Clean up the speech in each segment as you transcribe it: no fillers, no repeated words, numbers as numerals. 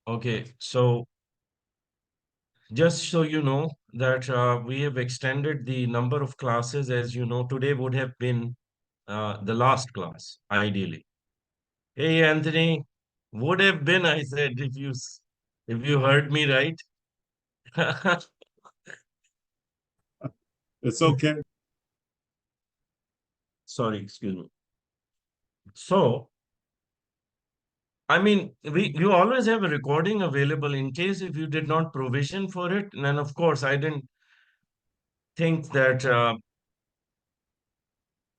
Okay, so just so you know that we have extended the number of classes. As you know, today would have been the last class, ideally. Hey, Anthony, would have been, I said, if you heard me right. It's okay. Sorry, excuse me. So, I mean, you always have a recording available in case if you did not provision for it. And of course, I didn't think that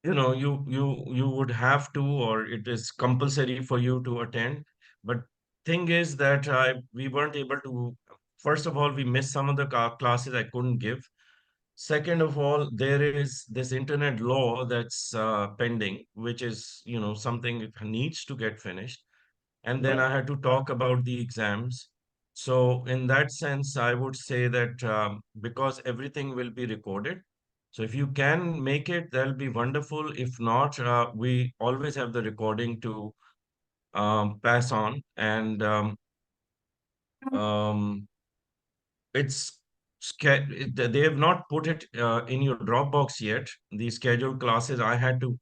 you would have to, or it is compulsory for you to attend. But thing is that we weren't able to. First of all, we missed some of the classes I couldn't give. Second of all, there is this internet law that's pending, which is something that needs to get finished. And then Right. I had to talk about the exams. So in that sense, I would say that because everything will be recorded, so if you can make it, that'll be wonderful. If not, we always have the recording to pass on. And um, it's they have not put it in your Dropbox yet. The scheduled classes, I had to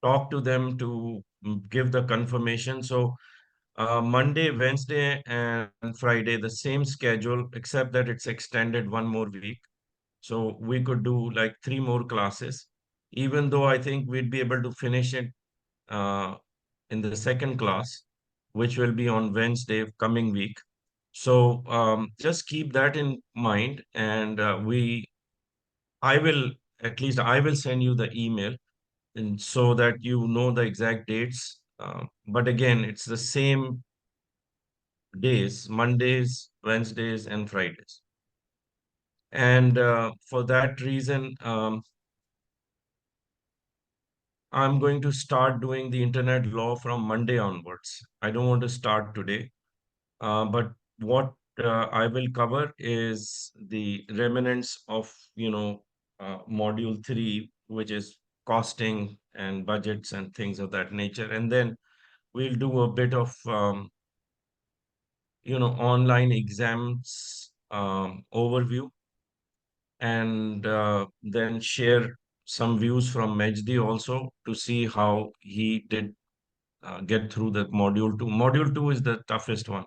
talk to them to give the confirmation. So Monday, Wednesday, and Friday, the same schedule, except that it's extended one more week. So we could do like three more classes, even though I think we'd be able to finish it uh, in the second class, which will be on Wednesday coming week. So just keep that in mind, and I will, at least I will send you the email, and so that you know the exact dates. But again, it's the same days, Mondays, Wednesdays, and Fridays. And for that reason, I'm going to start doing the internet law from Monday onwards. I don't want to start today, but what I will cover is the remnants of, module three, which is costing and budgets and things of that nature. And then we'll do a bit of, online exams overview, and then share some views from Majdi also to see how he did get through the module two. Module two is the toughest one.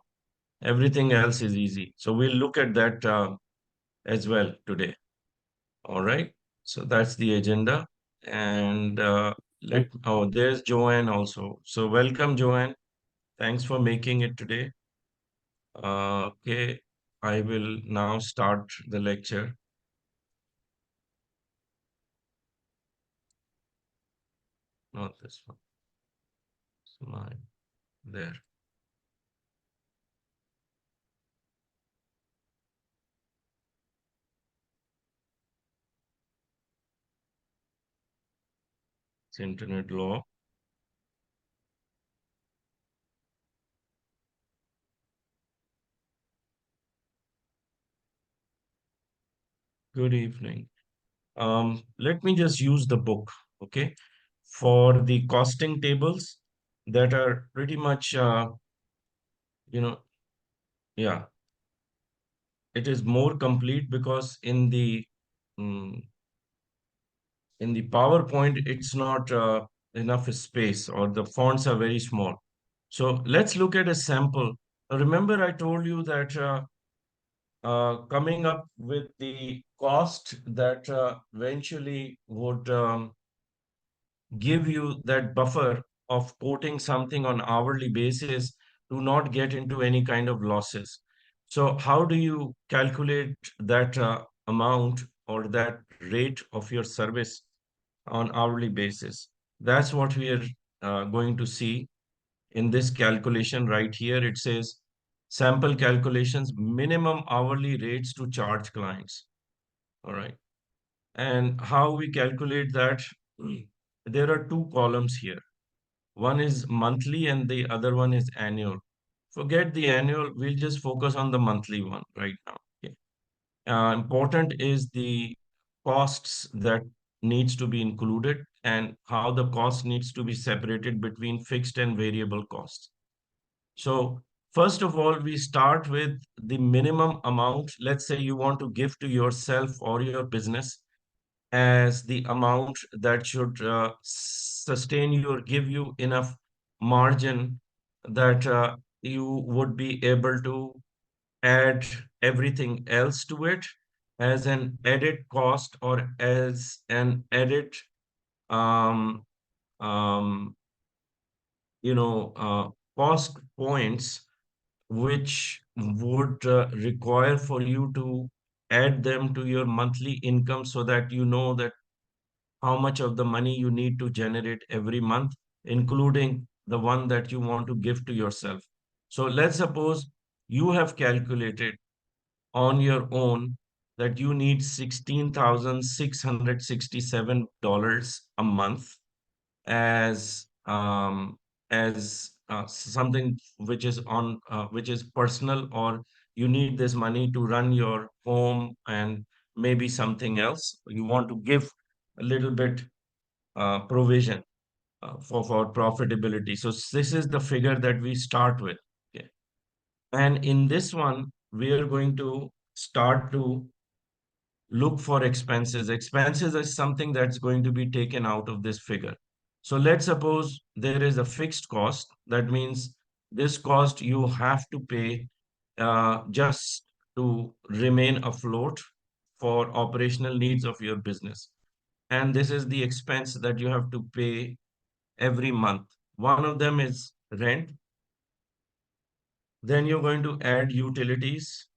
Everything else is easy. So we'll look at that as well today. All right. So that's the agenda. And there's Joanne also. So welcome, Joanne. Thanks for making it today. Okay. I will now start the lecture. Not this one. Mine. There. It's internet law. Good evening. Let me just use the book, okay, for the costing tables that are pretty much, you know, yeah, it is more complete because mm, in the PowerPoint it's not enough space, or the fonts are very small. So let's look at a sample. Remember, I told you that coming up with the cost that eventually would give you that buffer of quoting something on hourly basis to not get into any kind of losses. So how do you calculate that amount or that rate of your service on hourly basis? That's what we are going to see in this calculation right here. It says sample calculations, minimum hourly rates to charge clients. All right. And how we calculate that? There are two columns here. One is monthly and the other one is annual. Forget the annual, we'll just focus on the monthly one right now. Okay. Important is the costs that needs to be included, and how the cost needs to be separated between fixed and variable costs. So First of all, we start with the minimum amount. Let's say you want to give to yourself or your business as the amount that should sustain you or give you enough margin that you would be able to add everything else to it as an added cost or as an added um, um, cost points which would require for you to add them to your monthly income so that you know that how much of the money you need to generate every month, including the one that you want to give to yourself. So let's suppose you have calculated on your own that you need $16,667 a month as something which is personal, or you need this money to run your home and maybe something else you want to give a little bit provision for profitability. So this is the figure that we start with. Okay. And in this one, we are going to start to look for expenses. Expenses is something that's going to be taken out of this figure. So let's suppose there is a fixed cost. That means this cost you have to pay just to remain afloat for operational needs of your business. And this is the expense that you have to pay every month. One of them is rent. Then you're going to add utilities.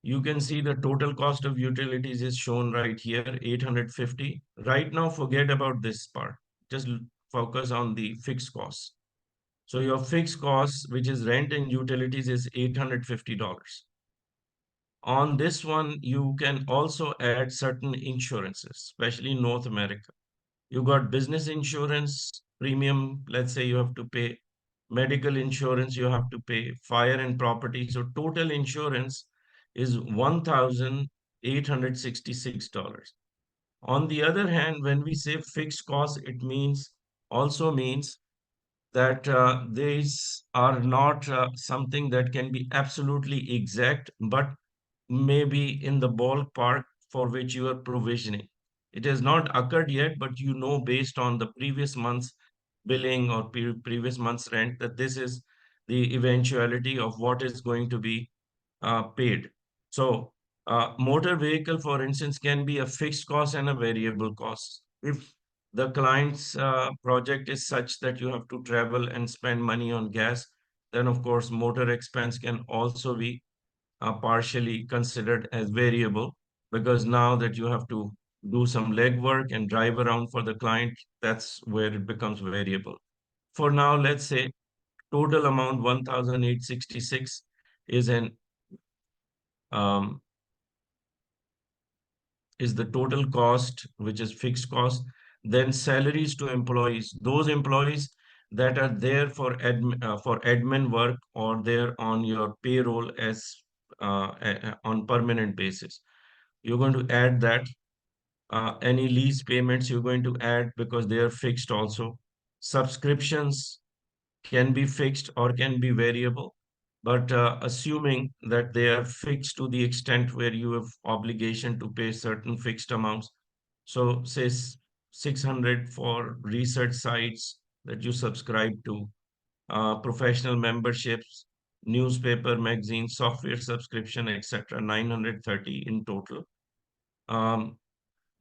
You can see the total cost of utilities is shown right here, 850. Right now, forget about this part. Just focus on the fixed costs. So your fixed costs, which is rent and utilities, is $850. On this one, you can also add certain insurances, especially in North America. You got business insurance premium. Let's say you have to pay medical insurance, you have to pay fire and property. So total insurance is $1,866. On the other hand, when we say fixed cost, it means also means that these are not something that can be absolutely exact, but maybe in the ballpark for which you are provisioning. It has not occurred yet, but you know based on the previous month's billing or previous month's rent that this is the eventuality of what is going to be paid. So, motor vehicle, for instance, can be a fixed cost and a variable cost. If the client's project is such that you have to travel and spend money on gas, then of course motor expense can also be partially considered as variable, because now that you have to do some legwork and drive around for the client, that's where it becomes variable. For now, let's say total amount 1,866 is an um, is the total cost, which is fixed cost. Then salaries to employees, those employees that are there for admin work or they're on your payroll as on permanent basis. You're going to add that. Any lease payments you're going to add because they are fixed also. Subscriptions can be fixed or can be variable, but assuming that they are fixed to the extent where you have obligation to pay certain fixed amounts. So say 600 for research sites that you subscribe to, professional memberships, newspaper, magazine, software subscription, etc. 930 in total. Um,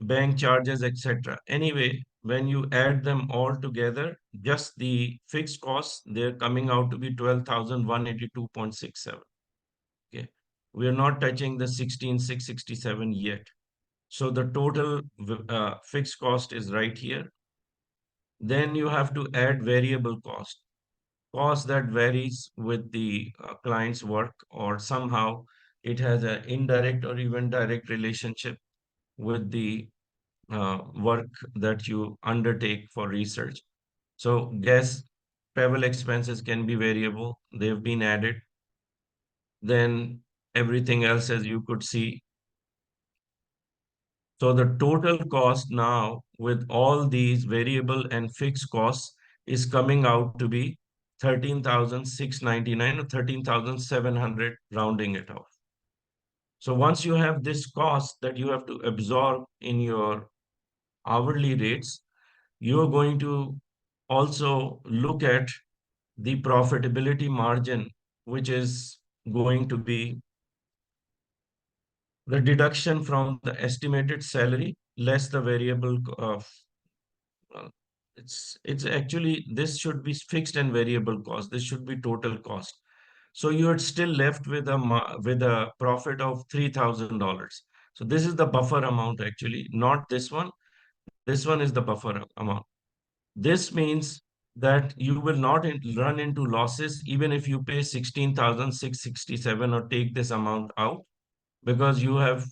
Bank charges, etc. Anyway, when you add them all together, just the fixed costs, they're coming out to be 12,182.67. Okay. We are not touching the 16,667 yet. So the total fixed cost is right here. Then you have to add variable cost that varies with the client's work, or somehow it has an indirect or even direct relationship with the work that you undertake for research. So gas, travel expenses can be variable. They've been added. Then everything else, as you could see. So the total cost now with all these variable and fixed costs is coming out to be 13,699 or 13,700, rounding it off. So once you have this cost that you have to absorb in your hourly rates, you're going to also look at the profitability margin, which is going to be the deduction from the estimated salary less the variable uh, it's actually, this should be fixed and variable cost. This should be total cost. So you're still left with with a profit of $3,000. So this is the buffer amount actually, not this one. This one is the buffer amount. This means that you will not run into losses even if you pay 16,667 or take this amount out, because you have,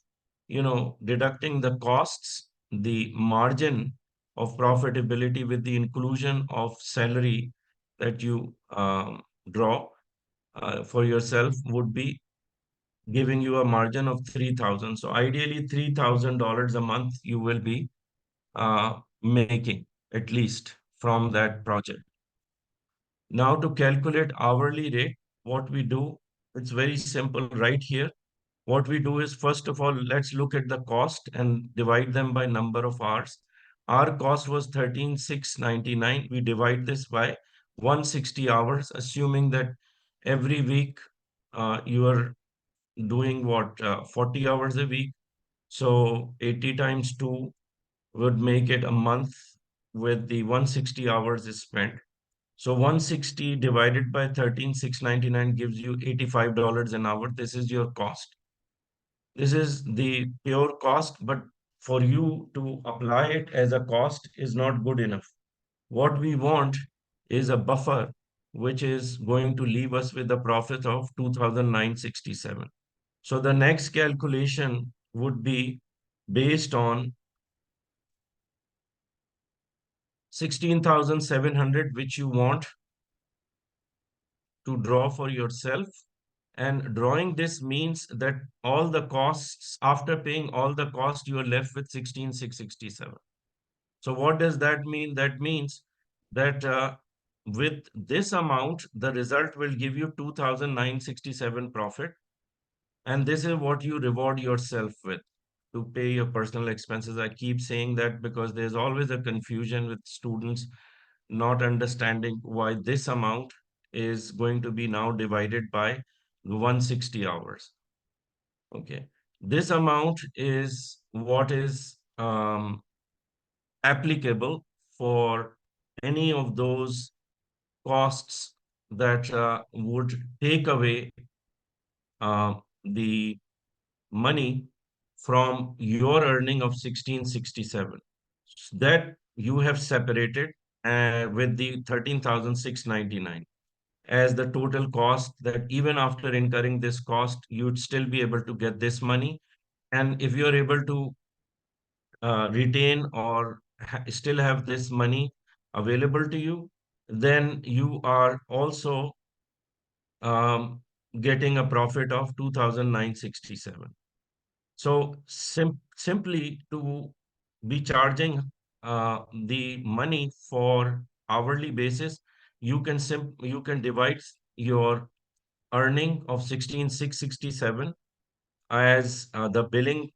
deducting the costs, the margin of profitability with the inclusion of salary that you draw for yourself would be giving you a margin of 3,000. So ideally $3,000 a month you will be making at least from that project. Now to calculate hourly rate, what we do, it's very simple right here. What we do is, first of all, let's look at the cost and divide them by number of hours. Our cost was 13,699. We divide this by 160 hours, assuming that every week you are doing what, 40 hours a week. So 80 times 2 would make it a month with the 160 hours is spent. So 160 divided by 13,699 gives you $85 an hour. This is your cost. This is the pure cost, but for you to apply it as a cost is not good enough. What we want is a buffer which is going to leave us with a profit of 2,967. So the next calculation would be based on 16,700, which you want to draw for yourself. And drawing this means that all the costs, after paying all the cost, you are left with 16,667. So what does that mean? That means that with this amount, the result will give you 2,967 profit. And this is what you reward yourself with to pay your personal expenses. I keep saying that because there's always a confusion with students not understanding why this amount is going to be now divided by 160 hours. Okay. This amount is what is applicable for any of those costs that would take away the money from your earning of 1667 that you have separated with the 13,699 as the total cost, that even after incurring this cost, you'd still be able to get this money. And if you're able to retain or still have this money available to you, then you are also um, getting a profit of 2,967. So simply to be charging the money for hourly basis, you can divide your earning of 16,667 as the billing,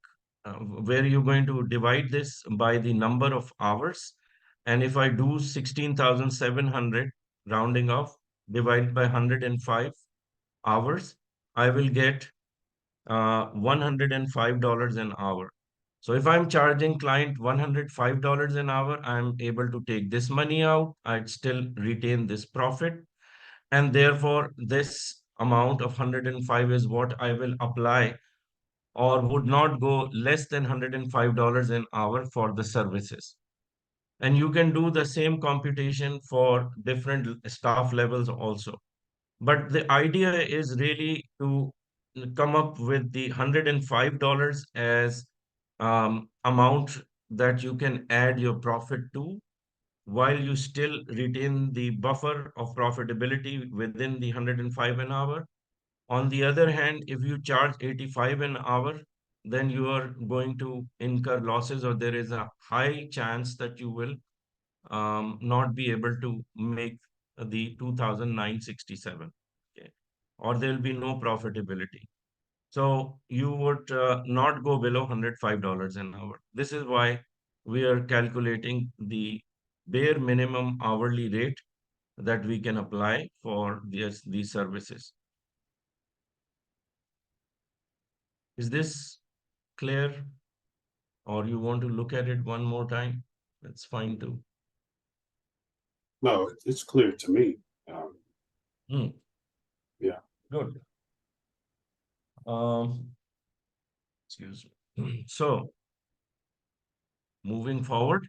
where you're going to divide this by the number of hours. And if I do 16,700 rounding off, divide by 105 hours, I will get $105 an hour. So if I'm charging client $105 an hour, I'm able to take this money out. I'd still retain this profit. And therefore, this amount of 105 is what I will apply, or would not go less than $105 an hour for the services. And you can do the same computation for different staff levels also. But the idea is really to come up with the $105 as amount that you can add your profit to, while you still retain the buffer of profitability within the 105 an hour. On the other hand, if you charge 85 an hour, then you are going to incur losses, or there is a high chance that you will not be able to make the 2,967. Okay. Or there will be no profitability. So you would not go below $105 an hour. This is why we are calculating the bare minimum hourly rate that we can apply for these services. Is this clear? Or you want to look at it one more time? That's fine too. No, it's clear to me. Hmm, Yeah. good. Um, excuse me. So, moving forward,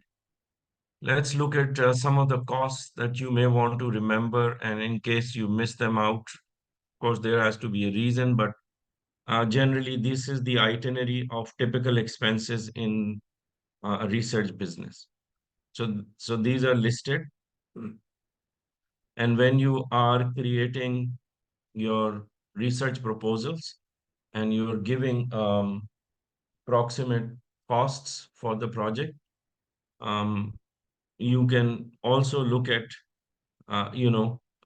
let's look at some of the costs that you may want to remember, and in case you miss them out, of course, there has to be a reason, but generally, this is the itinerary of typical expenses in a research business. So these are listed. And when you are creating your research proposals and you're giving proximate costs for the project, um, you can also look at,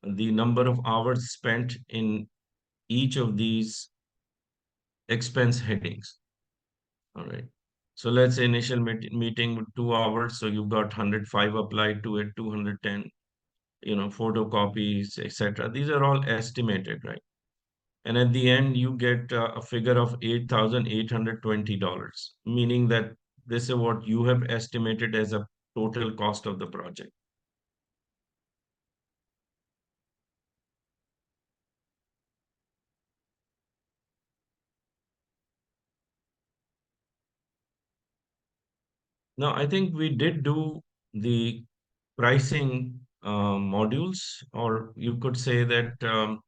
the number of hours spent in each of these expense headings. All right. So let's say initial meeting with 2 hours. So you've got 105 applied to it, 210, photocopies, etc. These are all estimated, right? And at the end, you get a figure of $8,820, meaning that this is what you have estimated as a total cost of the project. Now, I think we did do the pricing modules, or you could say that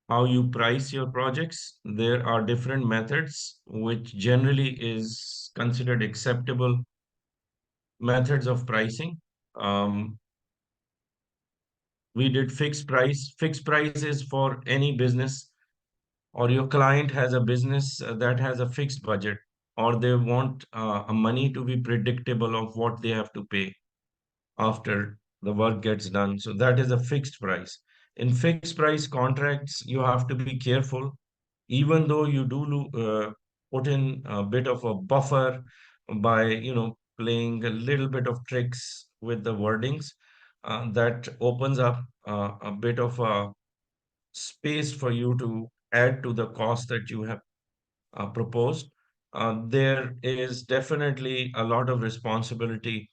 how you price your projects. There are different methods, which generally is considered acceptable methods of pricing. Um, we did fixed price. Fixed price is for any business, or your client has a business that has a fixed budget, or they want a money to be predictable of what they have to pay after the work gets done. So that is a fixed price. In fixed price contracts, you have to be careful, even though you do put in a bit of a buffer by, playing a little bit of tricks with the wordings, that opens up a bit of a space for you to add to the cost that you have proposed. There is definitely a lot of responsibility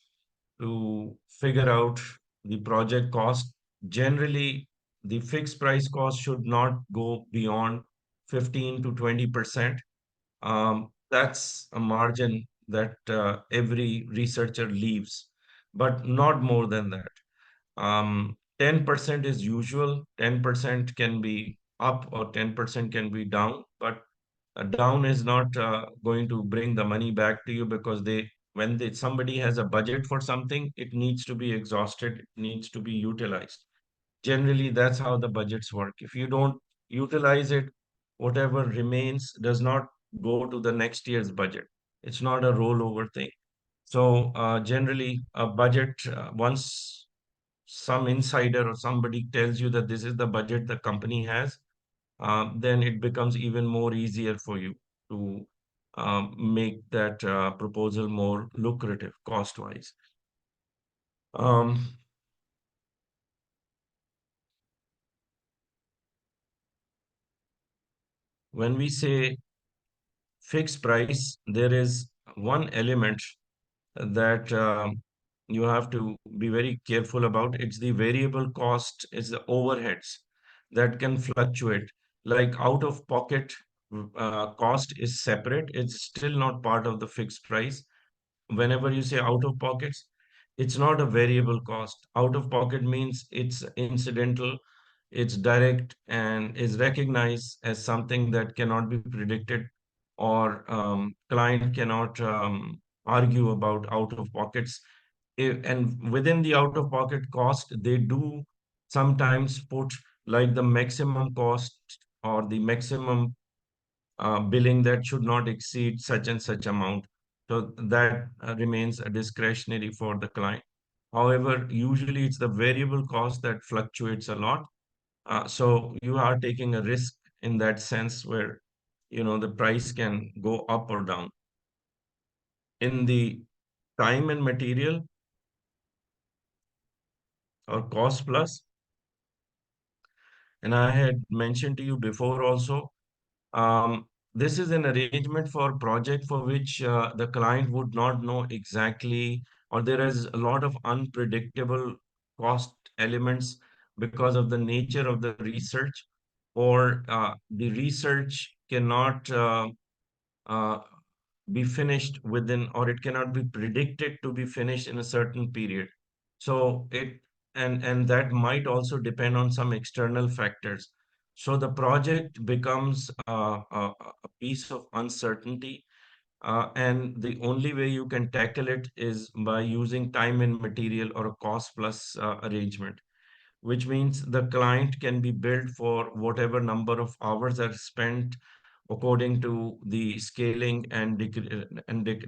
to figure out the project cost. Generally, the fixed price cost should not go beyond 15 to 20%. That's a margin that every researcher leaves, but not more than that. 10% is usual. 10% can be up or 10% can be down, but a down is not going to bring the money back to you, because somebody has a budget for something, it needs to be exhausted, it needs to be utilized. Generally, that's how the budgets work. If you don't utilize it, whatever remains does not go to the next year's budget. It's not a rollover thing. So generally, a budget, once some insider or somebody tells you that this is the budget the company has, then it becomes even more easier for you to make that proposal more lucrative cost-wise. Um, when we say fixed price, there is one element that you have to be very careful about. It's the variable cost, it's the overheads that can fluctuate. Like out of pocket cost is separate, it's still not part of the fixed price. Whenever you say out of pockets, it's not a variable cost. Out of pocket means it's incidental, it's direct, and is recognized as something that cannot be predicted, or client cannot argue about out of pockets. And within the out of pocket cost, they do sometimes put like the maximum cost or the maximum billing that should not exceed such and such amount. So that remains a discretionary for the client. However, usually it's the variable cost that fluctuates a lot. So you are taking a risk in that sense where, the price can go up or down. In the time and material or cost plus, and I had mentioned to you before also, this is an arrangement for project for which the client would not know exactly, or there is a lot of unpredictable cost elements because of the nature of the research, or the research cannot uh, be finished within, or it cannot be predicted to be finished in a certain period. So and that might also depend on some external factors. So the project becomes a piece of uncertainty, and the only way you can tackle it is by using time and material or a cost plus arrangement, which means the client can be billed for whatever number of hours are spent according to the scaling and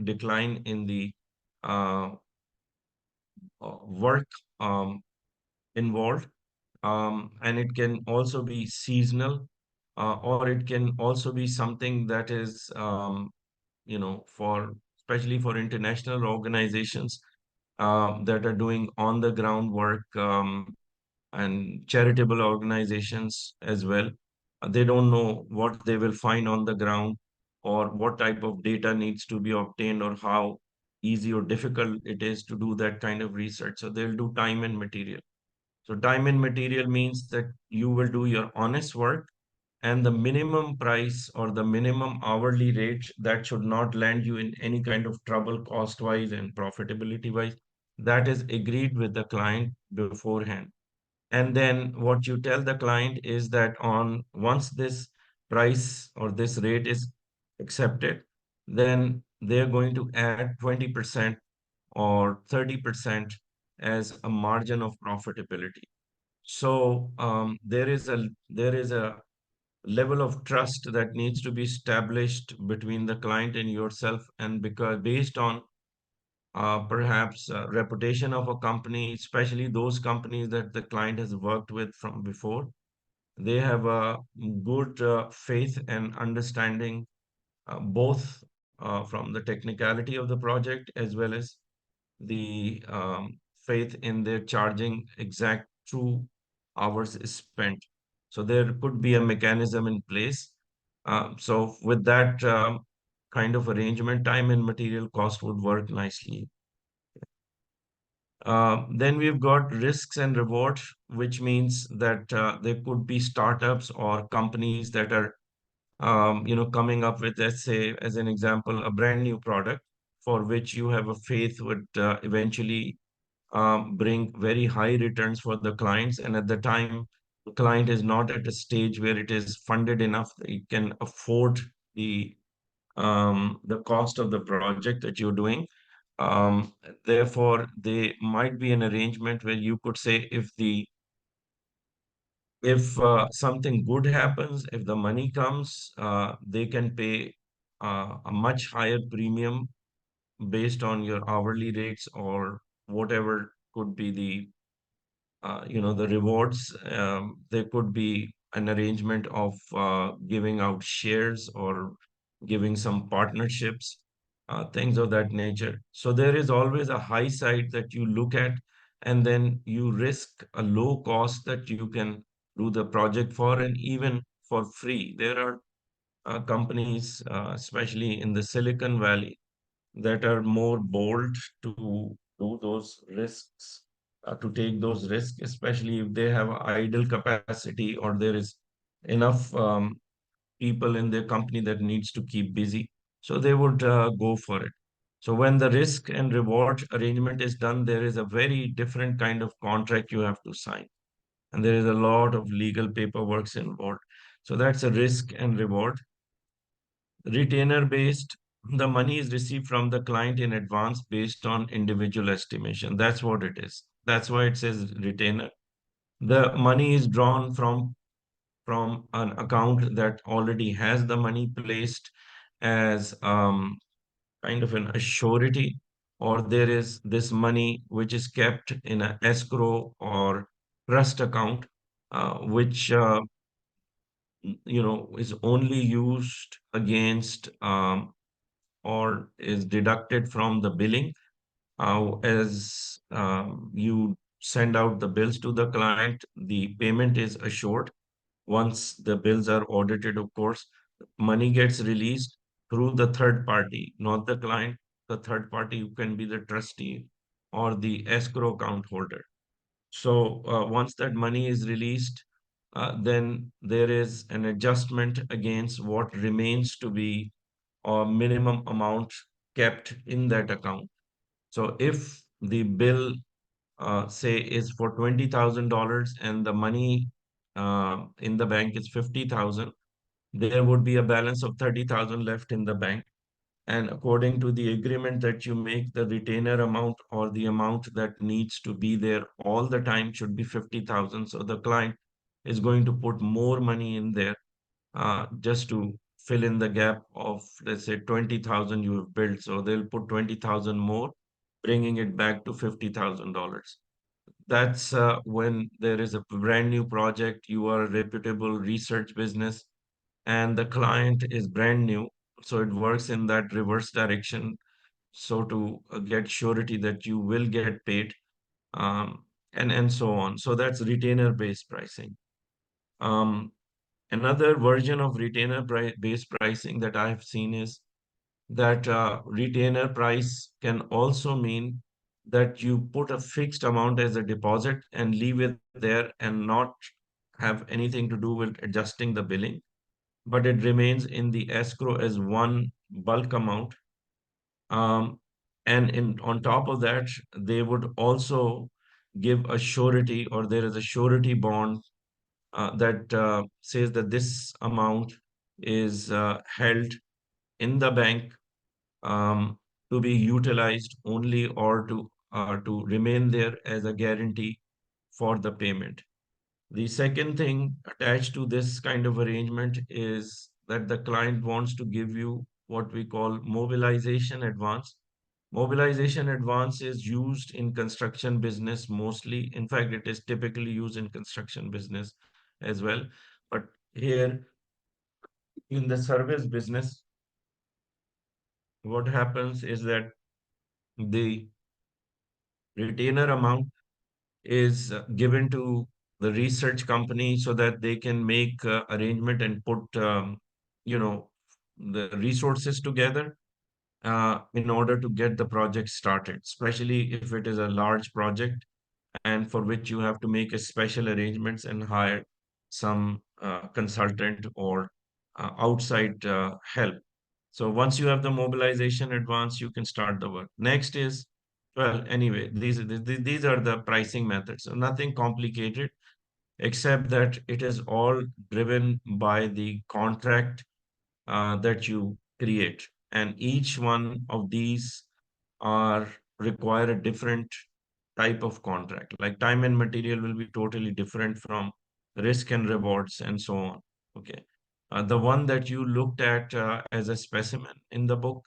decline in the uh, work involved. And it can also be seasonal, or it can also be something that is, for especially for international organizations that are doing on the ground work, and charitable organizations as well. They don't know what they will find on the ground, or what type of data needs to be obtained, or how easy or difficult it is to do that kind of research. So they'll do time and material. So time and material means that you will do your honest work, and the minimum price or the minimum hourly rate that should not land you in any kind of trouble cost wise and profitability wise, that is agreed with the client beforehand. And then what you tell the client is that on once this price or this rate is accepted, then they're going to add 20% or 30% as a margin of profitability. So there is a level of trust that needs to be established between the client and yourself, and because based on perhaps reputation of a company, especially those companies that the client has worked with from before. They have a good faith and understanding, both from the technicality of the project as well as the faith in their charging exact true hours spent. So there could be a mechanism in place. So with that kind of arrangement, time and material cost would work nicely. Then we've got risks and reward, which means that there could be startups or companies that are, coming up with, let's say, as an example, a brand new product for which you have a faith would eventually bring very high returns for the clients. And at the time, the client is not at a stage where it is funded enough that it can afford the the cost of the project that you're doing. Um, Therefore, there might be an arrangement where you could say if something good happens, if the money comes, they can pay a much higher premium based on your hourly rates or whatever could be the rewards. There could be an arrangement of giving out shares or giving some partnerships, things of that nature. So there is always a high side that you look at, and then you risk a low cost that you can do the project for, and even for free. There are companies, especially in the Silicon Valley, that are more bold to do those risks, to take those risks, especially if they have idle capacity or there is enough people in their company that needs to keep busy. So they would go for it. So when the risk and reward arrangement is done, there is a very different kind of contract you have to sign. And there is a lot of legal paperwork involved. So that's a risk and reward. Retainer based, the money is received from the client in advance based on individual estimation. That's what it is. That's why it says retainer. The money is drawn from an account that already has the money placed as kind of an surety. or there is this money which is kept in an escrow or trust account, which is only used against or is deducted from the billing as you send out the bills to the client. The payment is assured. Once the bills are audited, of course, money gets released through the third party, not the client. The third party can be the trustee or the escrow account holder. So once that money is released, then there is an adjustment against what remains to be a minimum amount kept in that account. So if the bill, say, is for $20,000 and the money in the bank is 50,000, there would be a balance of 30,000 left in the bank. And according to the agreement that you make, the retainer amount or the amount that needs to be there all the time should be 50,000. So the client is going to put more money in there just to fill in the gap of, let's say, 20,000 you have built. So they'll put 20,000 more, bringing it back to $50,000. That's when there is a brand new project, you are a reputable research business, and the client is brand new. So it works in that reverse direction. So to get surety that you will get paid, and so on. So that's retainer-based pricing. Um, Another version of retainer-based pricing that I have seen is that retainer price can also mean that you put a fixed amount as a deposit and leave it there and not have anything to do with adjusting the billing, but it remains in the escrow as one bulk amount. Um, and on top of that, they would also give a surety, or there is a surety bond that says that this amount is held in the bank um, to be utilized only, or to remain there as a guarantee for the payment. The second thing attached to this kind of arrangement is that the client wants to give you what we call mobilization advance. Mobilization advance is used in construction business mostly. In fact, it is typically used in construction business as well. But here in the service business, what happens is that the retainer amount is given to the research company so that they can make arrangement and put you know the resources together in order to get the project started, especially if it is a large project and for which you have to make a special arrangements and hire some consultant or outside help. So once you have the mobilization advance, you can start the work. Next is, well, anyway, these are the pricing methods. So nothing complicated, except that it is all driven by the contract that you create. And each one of these are require a different type of contract. Like time and material will be totally different from risk and rewards and so on. Okay. The one that you looked at as a specimen in the book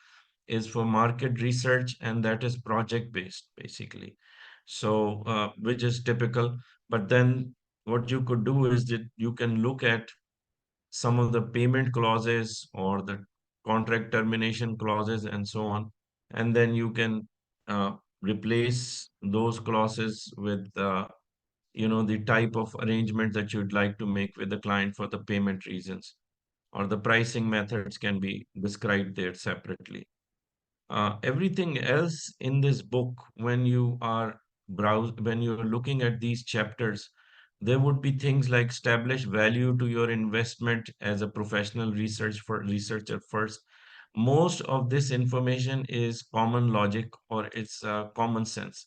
is for market research, and that is project based basically. So, which is typical. But then what you could do is that you can look at some of the payment clauses or the contract termination clauses and so on. And then you can replace those clauses with the type of arrangement that you'd like to make with the client for the payment reasons, or the pricing methods can be described there separately. Everything else in this book, when you're looking at these chapters, there would be things like establish value to your investment as a professional researcher first. Most of this information is common logic, or it's common sense,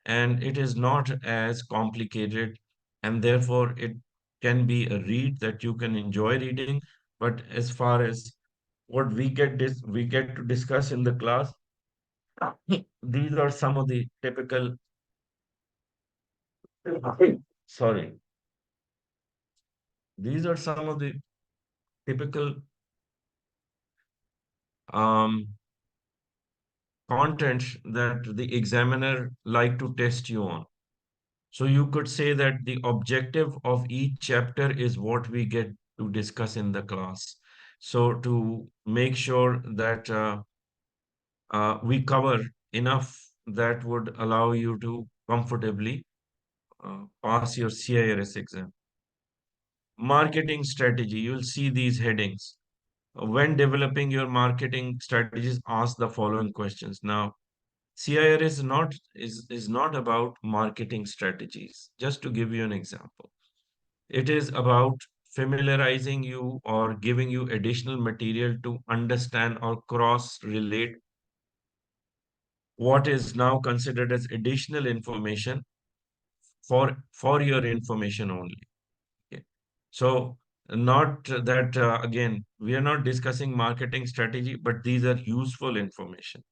and it is not as complicated, and therefore it can be a read that you can enjoy reading. But as far as what we get to discuss in the class, these are some of the typical, sorry, these are some of the typical um, content that the examiner like to test you on. So you could say that the objective of each chapter is what we get to discuss in the class. So to make sure that we cover enough that would allow you to comfortably pass your CIRS exam. Marketing strategy, you'll see these headings. When developing your marketing strategies, ask the following questions. Now, CIRS is not about marketing strategies. Just to give you an example, it is about familiarizing you or giving you additional material to understand or cross relate what is now considered as additional information for your information only. Okay. So not that again, we are not discussing marketing strategy, but these are useful information.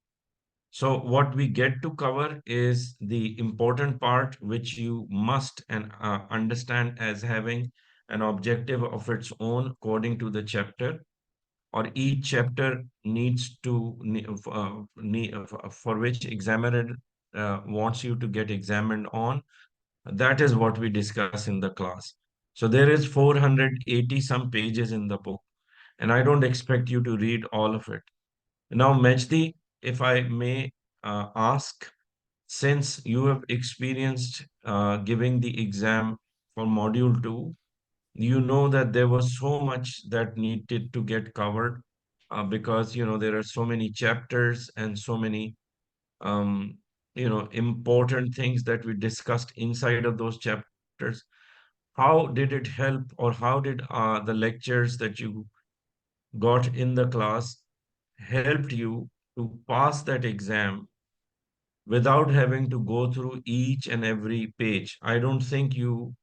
So what we get to cover is the important part, which you must and understand as having an objective of its own according to the chapter, or each chapter needs to for which examiner wants you to get examined on. That is what we discuss in the class. So there is 480 some pages in the book, and I don't expect you to read all of it. Now, Majdi, if I may ask, since you have experienced giving the exam for module 2, you know that there was so much that needed to get covered because there are so many chapters and so many um, important things that we discussed inside of those chapters. How did it help, or how did the lectures that you got in the class helped you to pass that exam without having to go through each and every page? I don't think you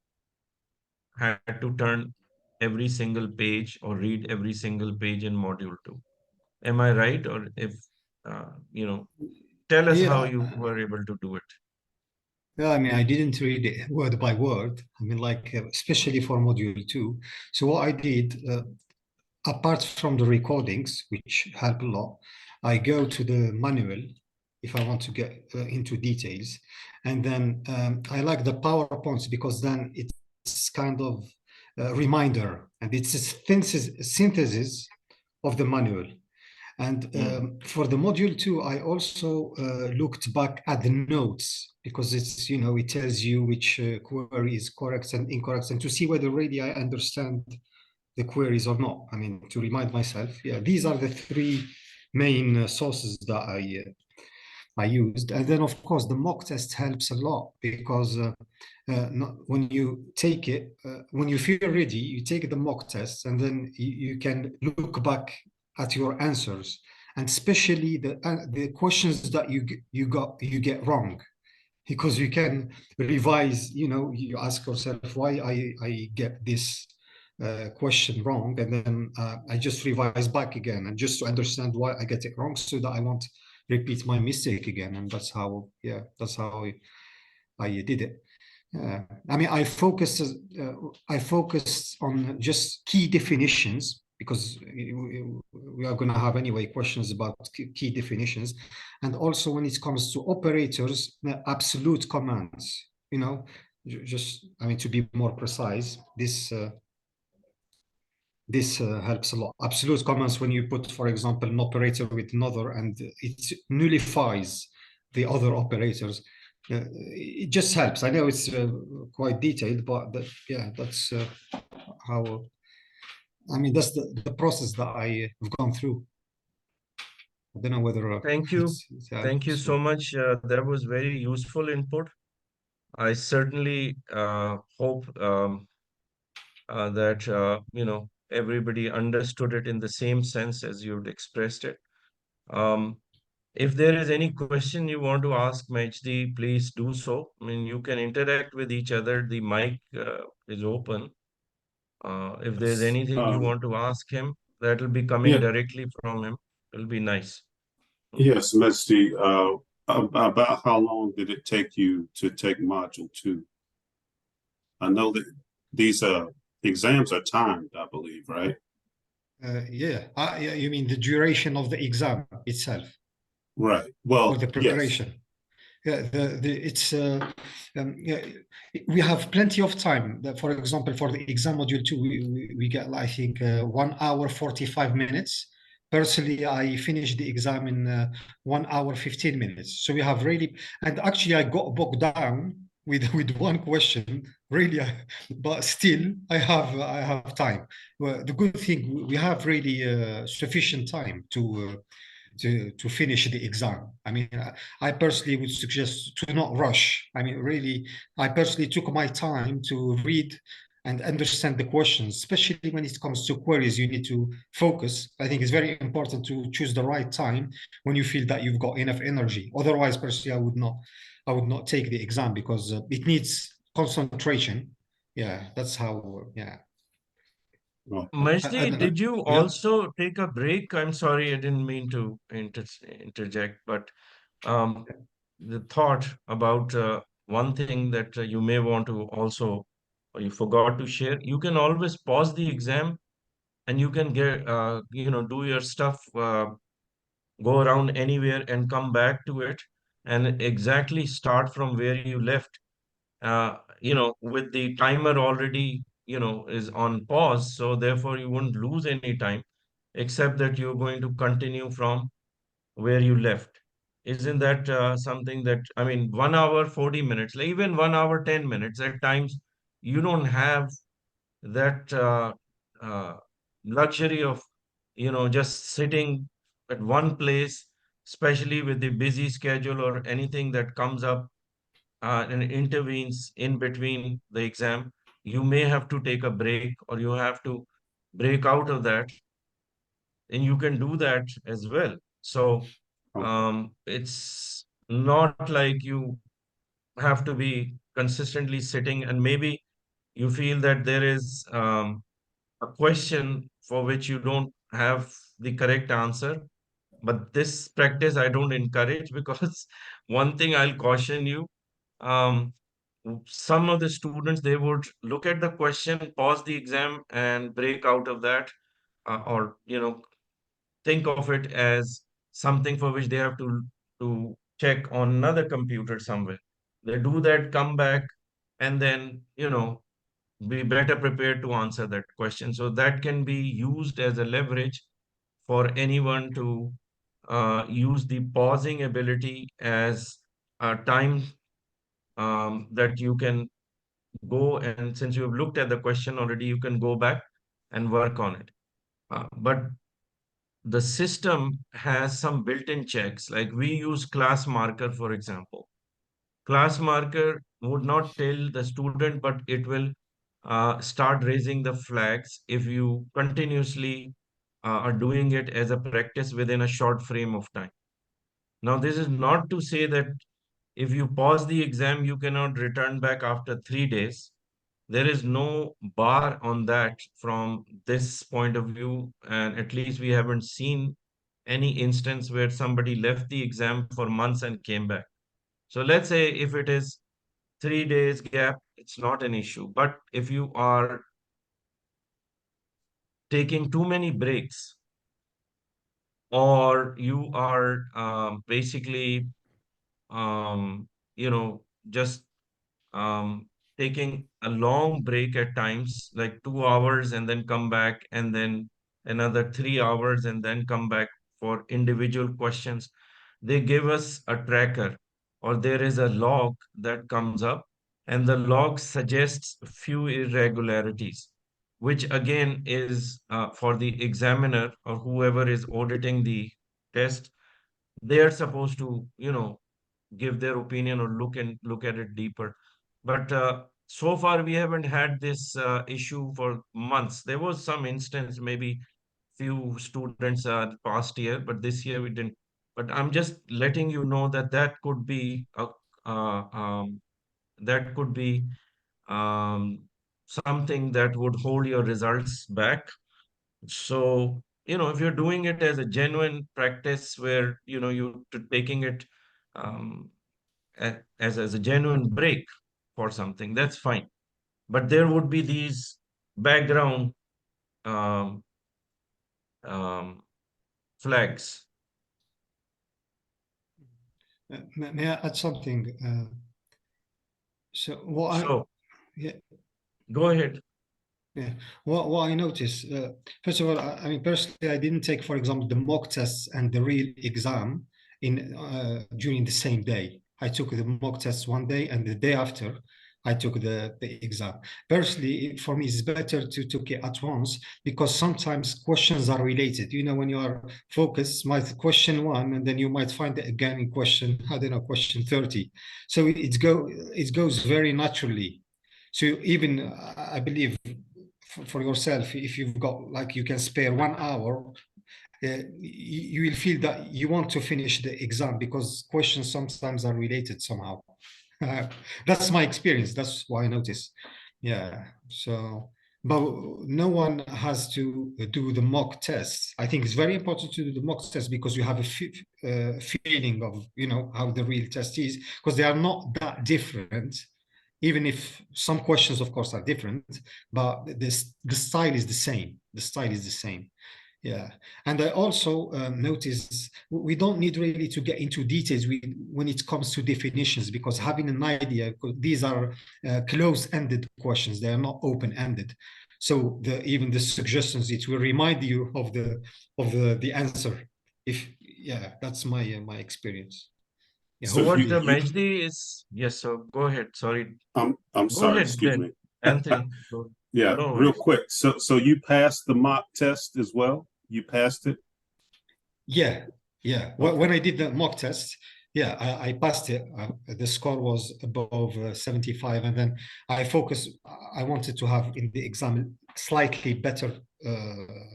had to turn every single page or read every single page in module 2. Am I right? Or if, uh, you know, tell us how Yeah, you were able to do it. yeah. I mean, I didn't read it word by word. I mean, like especially for module 2. So what I did, apart from the recordings, which help a lot, I go to the manual if I want to get into details, and then I like the PowerPoints because then it's kind of a reminder, and it's a synthesis of the manual. And Hmm. for the module 2, I also looked back at the notes because it's, it tells you which query is correct and incorrect, and to see whether really I understand the queries or not. I mean, to remind myself, yeah, these are the three main sources that I used. And then, of course, the mock test helps a lot because when you take it, when you feel ready, you take the mock test, and then you can look back at your answers, and especially the questions that you get wrong, because you can revise. You ask yourself why I get this question wrong, and then I just revise back again, and just to understand why I get it wrong, so that I won't repeat my mistake again. And that's how I did it. I mean, I focused on just key definitions, because we are going to have anyway questions about key definitions, and also when it comes to operators, absolute commands. Just, I mean, to be more precise, this helps a lot. Absolute commands, when you put, for example, an operator with another, and it nullifies the other operators. It just helps. I know it's quite detailed, but that's how. I mean, that's the process that I have gone through. I don't know whether Thank you. it Thank you helps. so much. That was very useful input. I certainly hope that everybody understood it in the same sense as you'd expressed it. Um, if there is any question you want to ask Majdi, please do so. I mean, you can interact with each other. The mic is open. If there's Yes. anything you want to ask him, that will be coming Yeah. directly from him. It'll be nice. Yes, Misty. About how long did it take you to take module 2? I know that these exams are timed, I believe, right? Yeah. Yeah, you mean the duration of the exam itself? Right. or Well, the yes. preparation. Yeah, yeah, we have plenty of time. For example, for the exam module 2, we get, I think, 1 hour 45 minutes. Personally, I finished the exam in 1 hour 15 minutes. So we have really, and actually I got bogged down with one question, really, but still I have time. Well, the good thing, we have really sufficient time to finish the exam. I mean, I personally would suggest to not rush. I mean, really, I personally took my time to read and understand the questions, especially when it comes to queries. You need to focus. I think it's very important to choose the right time when you feel that you've got enough energy. Otherwise, personally, I would not take the exam because it needs concentration. Yeah, that's how. Yeah. Well, I Majdi, don't know. did you Yeah. also take a break? I'm sorry, I didn't mean to interject, but um, the thought about one thing that you may want to also, or you forgot to share, you can always pause the exam and you can get, do your stuff, go around anywhere and come back to it and exactly start from where you left. With the timer already, is on pause, so therefore you wouldn't lose any time, except that you're going to continue from where you left. Isn't that something that, I mean, 1 hour, 40 minutes, like even 1 hour, 10 minutes, at times you don't have that uh, luxury of, just sitting at one place, especially with the busy schedule or anything that comes up and intervenes in between the exam. You may have to take a break or you have to break out of that, and you can do that as well. So okay. it's not like you have to be consistently sitting, and maybe you feel that there is a question for which you don't have the correct answer. But this practice I don't encourage because one thing I'll caution you, um, some of the students, they would look at the question, pause the exam and break out of that, or think of it as something for which they have to check on another computer somewhere. They do that, come back, and then be better prepared to answer that question. So that can be used as a leverage for anyone to use the pausing ability as a time that you can go, and since you have looked at the question already, you can go back and work on it. But the system has some built-in checks, like we use class marker, for example. Class marker would not tell the student, but it will start raising the flags if you continuously are doing it as a practice within a short frame of time. Now, this is not to say that if you pause the exam, you cannot return back after 3 days. There is no bar on that from this point of view, and at least we haven't seen any instance where somebody left the exam for months and came back. So let's say if it is 3 days gap, it's not an issue. But if you are taking too many breaks, or you are basically, just um, taking a long break at times, like 2 hours, and then come back, and then another 3 hours, and then come back for individual questions. They give us a tracker, or there is a log that comes up, and the log suggests few irregularities, which again is for the examiner or whoever is auditing the test. They are supposed to, give their opinion or look at it deeper. But so far we haven't had this issue for months. There was some instance, maybe few students past year, but this year we didn't. But I'm just letting you know that uh, um, that could be um, something that would hold your results back. So, if you're doing it as a genuine practice where, you're taking it um, as a genuine break for something, that's fine. But there would be these background um, um, flags. May I add something? So what I So yeah, go ahead. yeah. What I noticed, first of all, I mean, personally, I didn't take, for example, the mock tests and the real exam in during the same day. I took the mock tests one day, and the day after, I took the exam. Personally, for me, it's better to take it at once because sometimes questions are related. You know, when you are focused, might question one, and then you might find it again in question, I don't know, question 30. So it goes very naturally. So even I believe for yourself, if you've got like you can spare 1 hour, you will feel that you want to finish the exam because questions sometimes are related somehow. That's my experience. That's what I notice. Yeah. So, but no one has to do the mock tests. I think it's very important to do the mock test because you have a feeling of how the real test is because they are not that different, even if some questions of course are different, but the style is the same. The style is the same. Yeah, and I also notice we don't need really to get into details when it comes to definitions because having an idea, these are close-ended questions; they are not open-ended. So even the suggestions, it will remind you of the answer. If yeah, that's my experience. Yeah, So What hopefully. Majdi is, yes, so go ahead. Sorry. I'm Go sorry, ahead excuse then, me. Anthony. Yeah, No real worries. quick. So you passed the mock test as well? You passed it? Yeah, yeah. Okay. When I did the mock test, yeah, I passed it. The score was above 75, and then I focused. I wanted to have in the exam slightly better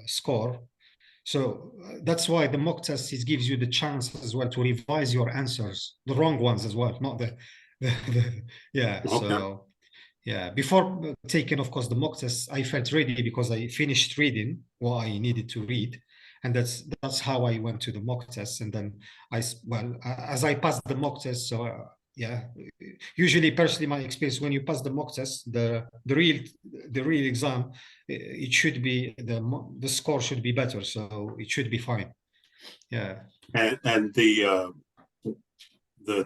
score. So that's why the mock test it gives you the chance as well to revise your answers, the wrong ones as well, not yeah. Okay. So yeah, before taking, of course, the mock test, I felt ready because I finished reading what I needed to read, and that's how I went to the mock test. And then as I passed the mock test, so yeah, usually, personally, my experience when you pass the mock test, the real exam, it should be the score should be better, so it should be fine. Yeah. And the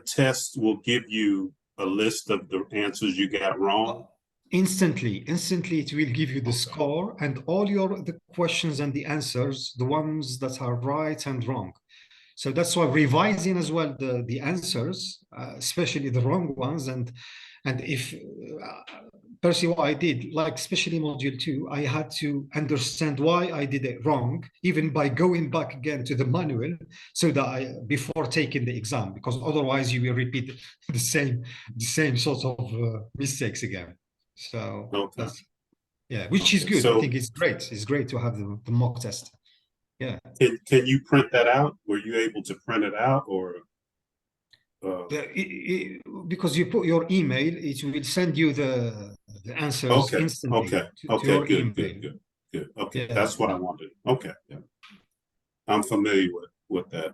test will give you a list of the answers you got wrong. Instantly it will give you the Okay. score and all the questions and the answers, the ones that are right and wrong. So that's why revising as well the answers, especially the wrong ones, and if personally what I did, like especially module 2, I had to understand why I did it wrong, even by going back again to the manual, so that I before taking the exam, because otherwise you will repeat the same sort of mistakes again. So Okay. that's yeah, which is Okay. good. I So think it's great. It's great to have the mock test. Yeah. can you print that out? Were you able to print it out or Because you put your email, it will send you the answers okay, instantly okay, to okay, your good, good, email. good, good. Okay. Yeah, That's what I wanted. Okay. Yeah. I'm familiar with that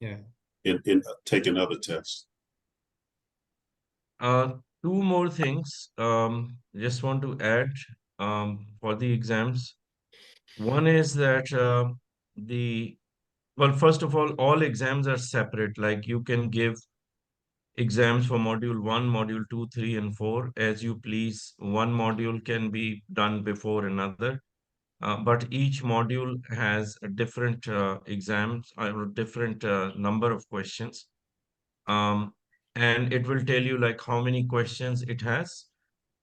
yeah. in taking other tests. Uh, Two more things. Just want to add for the exams. One is that the well, first of all exams are separate. Like you can give exams for module one, module two, three, and four as you please. One module can be done before another, but each module has a different exams or different number of questions. Um, and it will tell you like how many questions it has.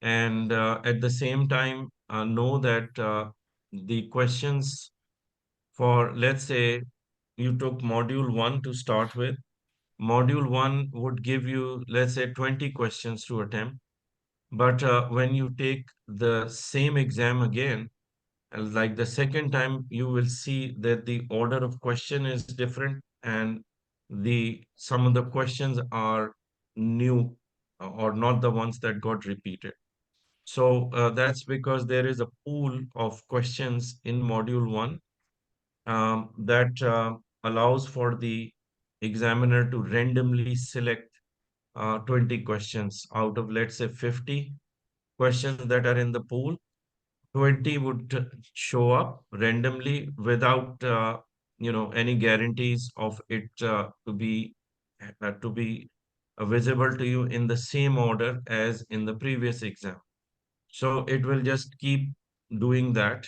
And at the same time, know that the questions for, let's say, you took module one to start with. Module one would give you, let's say, 20 questions to attempt. But when you take the same exam again, like the second time, you will see that the order of question is different and the some of the questions are new or not the ones that got repeated. So that's because there is a pool of questions in module one that allows for the examiner to randomly select 20 questions out of, let's say, 50 questions that are in the pool. 20 would show up randomly without any guarantees of it to be to be visible to you in the same order as in the previous exam. So it will just keep doing that.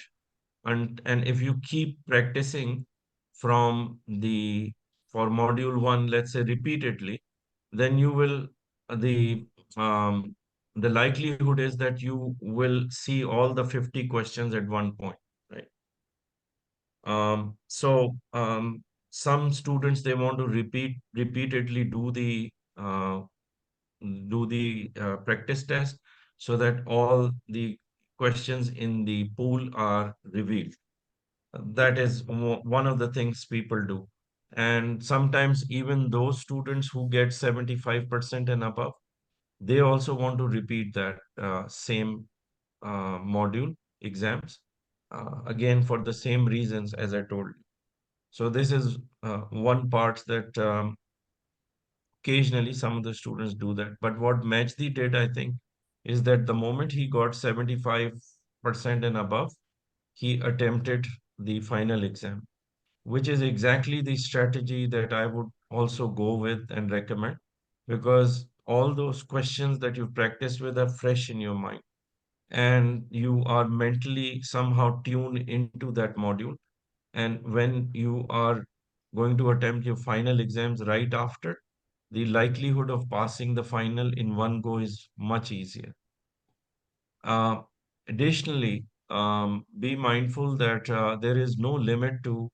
And if you keep practicing from the for module one, let's say repeatedly, then you will um, the likelihood is that you will see all the 50 questions at one point, right? So some students they want to repeatedly uh, do the practice test so that all the questions in the pool are revealed. That is one of the things people do. And sometimes even those students who get 75% and above, they also want to repeat that same module exams again for the same reasons as I told you. So this is one part that occasionally some of the students do that. But what Majdi did, I think, is that the moment he got 75% and above, he attempted the final exam, which is exactly the strategy that I would also go with and recommend, because all those questions that you practiced with are fresh in your mind and you are mentally somehow tuned into that module. And when you are going to attempt your final exams right after, the likelihood of passing the final in one go is much easier. Uh, Additionally, be mindful that there is no limit to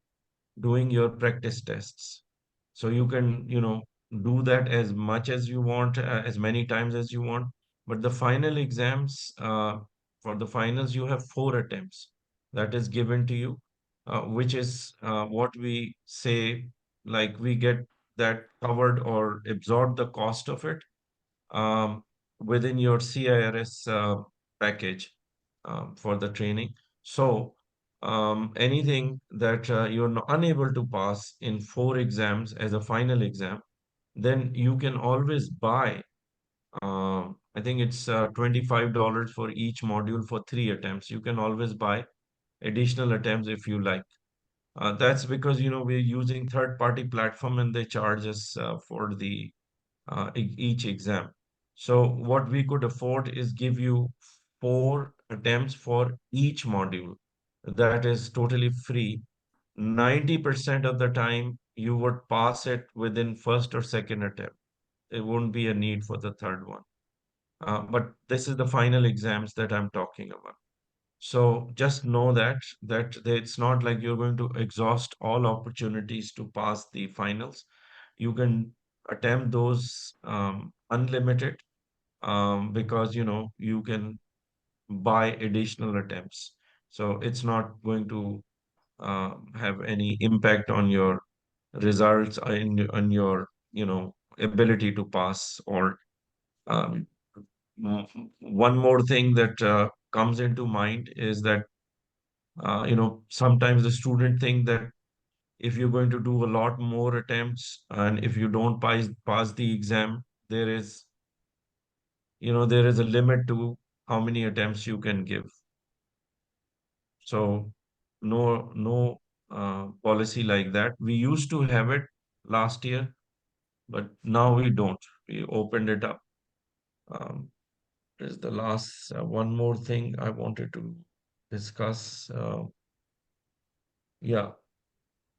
doing your practice tests. So you can, do that as much as you want, as many times as you want. But the final exams, for the finals, you have 4 attempts that is given to you, which is what we say, like we get that covered or absorb the cost of it um, within your CIRS package for the training. So anything that you're unable to pass in 4 exams as a final exam, then you can always buy. I think it's $25 for each module for 3 attempts. You can always buy additional attempts if you like. That's because we're using third-party platform and they charge us for the each exam. So what we could afford is give you 4 attempts for each module. That is totally free. 90% of the time you would pass it within first or second attempt. There won't be a need for the third one. But this is the final exams that I'm talking about. So just know that it's not like you're going to exhaust all opportunities to pass the finals. You can attempt those unlimited because you can buy additional attempts. So it's not going to have any impact on your results on your ability to pass. Or um, one more thing that comes into mind is that sometimes the student think that if you're going to do a lot more attempts and if you don't pass the exam, there is a limit to how many attempts you can give. So no policy like that. We used to have it last year, but now we don't. We opened it up. Um, is the last one more thing I wanted to discuss. Yeah,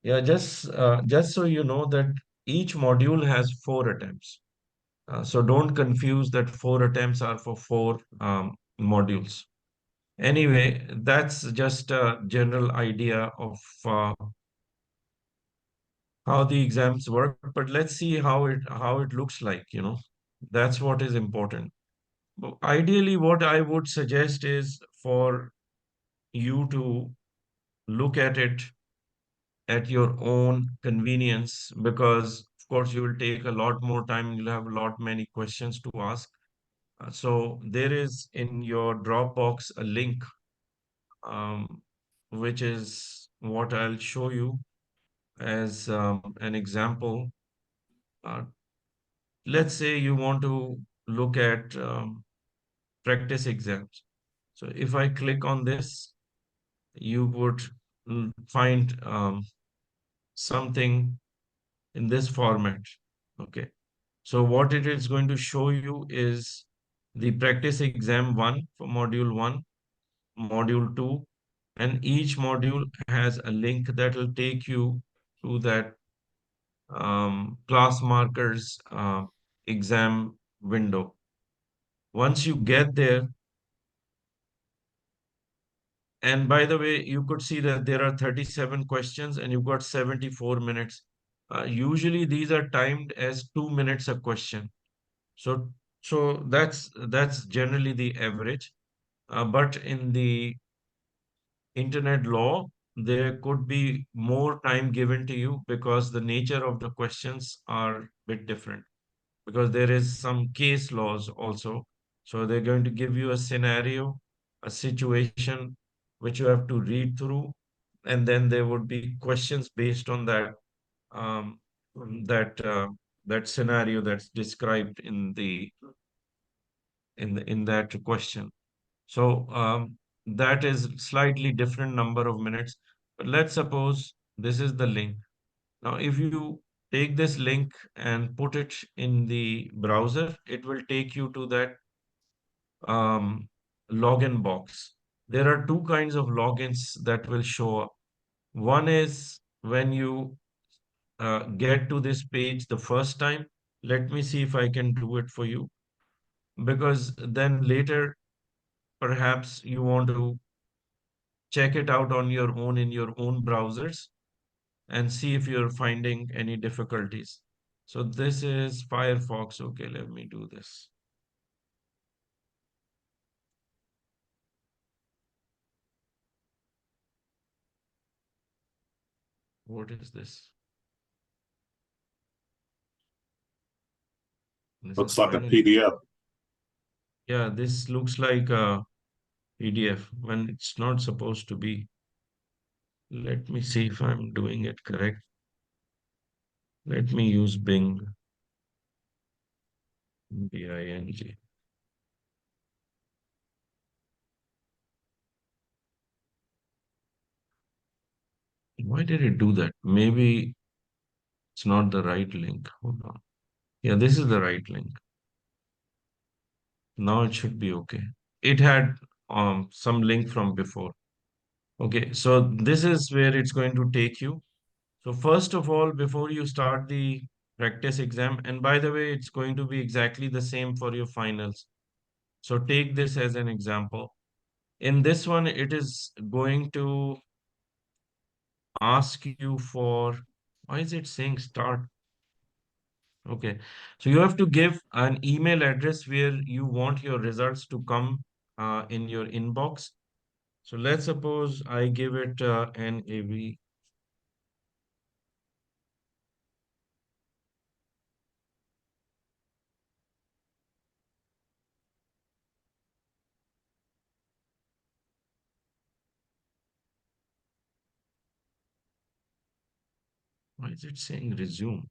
yeah. Just so you know that each module has 4 attempts. So don't confuse that 4 attempts are for 4 modules. Anyway, that's just a general idea of how the exams work, but let's see how it looks like, That's what is important. But ideally, what I would suggest is for you to look at it at your own convenience, because of course you will take a lot more time, you'll have a lot many questions to ask. So there is in your Dropbox a link, um, which is what I'll show you as an example. Uh, let's say you want to look at practice exams. So if I click on this, you would find something in this format. Okay. So what it is going to show you is the practice exam 1 for module 1, module 2, and each module has a link that will take you to that class markers exam window. Once you get there, and by the way, you could see that there are 37 questions and you've got 74 minutes. Usually these are timed as 2 minutes a question. So, so that's generally the average. But in the internet law, there could be more time given to you because the nature of the questions are a bit different. Because there is some case laws also. So they're going to give you a scenario, a situation which you have to read through, and then there would be questions based on that um, that that scenario that's described in in that question. So that is slightly different number of minutes. But let's suppose this is the link. Now, if you take this link and put it in the browser, it will take you to that um, login box. There are two kinds of logins that will show up. One is when you get to this page the first time. Let me see if I can do it for you, because then later perhaps you want to check it out on your own in your own browsers and see if you're finding any difficulties. So this is Firefox. Okay, let me do this. What is this? This Looks is like a finally. PDF. Yeah, this looks like a PDF when it's not supposed to be. Let me see if I'm doing it correct. Let me use Bing. Bing. Why did it do that? Maybe it's not the right link. Hold on. Yeah, this is the right link. Now it should be okay. It had some link from before. Okay, so this is where it's going to take you. So first of all, before you start the practice exam, and by the way, it's going to be exactly the same for your finals. So take this as an example. In this one, it is going to ask you for, why is it saying start? Okay, so you have to give an email address where you want your results to come in your inbox. So let's suppose I give it an AV. Why is it saying resume?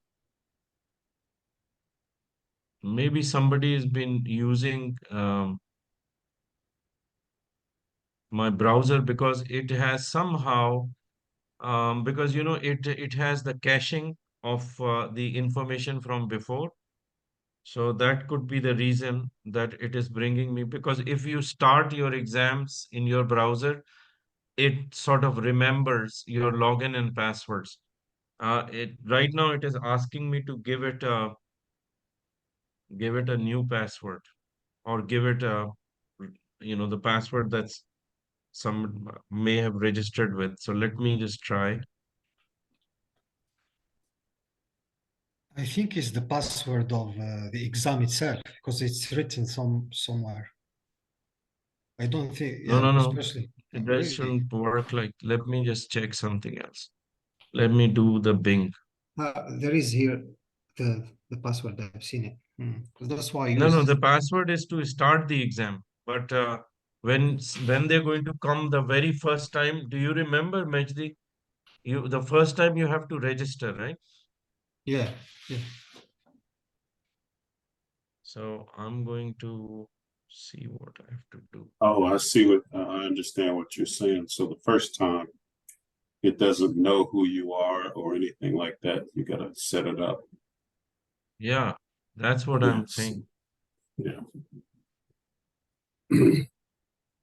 Maybe somebody has been using my browser because it has somehow because you know it has the caching of the information from before. So that could be the reason that it is bringing me, because if you start your exams in your browser, it sort of remembers your login and passwords. It right now it is asking me to give it a new password, or give it a the password that's some may have registered with. So let me just try. I think it's the password of the exam itself because it's written somewhere. I don't think, No, yeah, no, no. especially, It just really. shouldn't work like. Let me just check something else. Let me do the Bing. There is here the password. I've seen it. 'Cause that's why I No, no, use. the password is to start the exam. But when they're going to come the very first time, do you remember, Majdi? The first time you have to register, right? Yeah, yeah. So I'm going to see what I have to do. Oh, I see what I understand what you're saying. So the first time it doesn't know who you are or anything like that. You got to set it up. Yeah, that's what I'm Yes. saying. Yeah.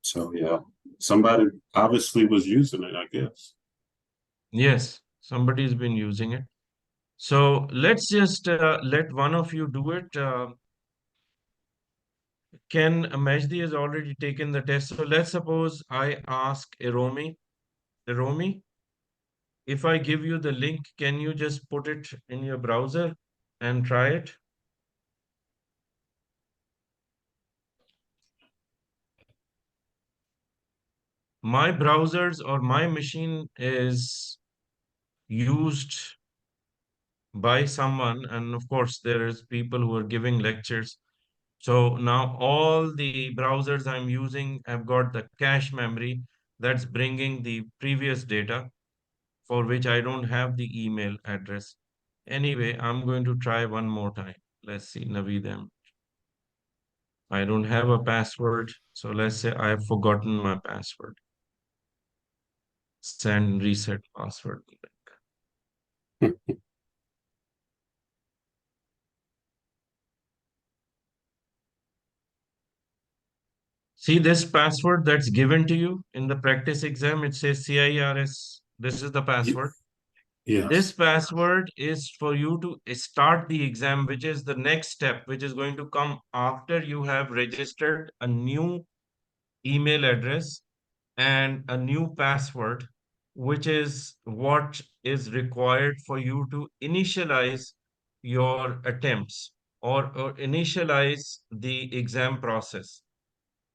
So yeah, somebody obviously was using it, I guess. Yes, somebody's been using it. So let's just let one of you do it. Ken Majdi has already taken the test. So let's suppose I ask Iromi, if I give you the link, can you just put it in your browser and try it? My browsers or my machine is used by someone, and of course, there is people who are giving lectures. So now all the browsers I'm using have got the cache memory that's bringing the previous data for which I don't have the email address. Anyway, I'm going to try one more time. Let's see, Naveed. I don't have a password. So let's say I have forgotten my password. Send reset password. See this password that's given to you in the practice exam. It says CIRS. This is the Ye- password. This Yes. password is for you to start the exam, which is the next step, which is going to come after you have registered a new email address and a new password, which is what is required for you to initialize your attempts or initialize the exam process.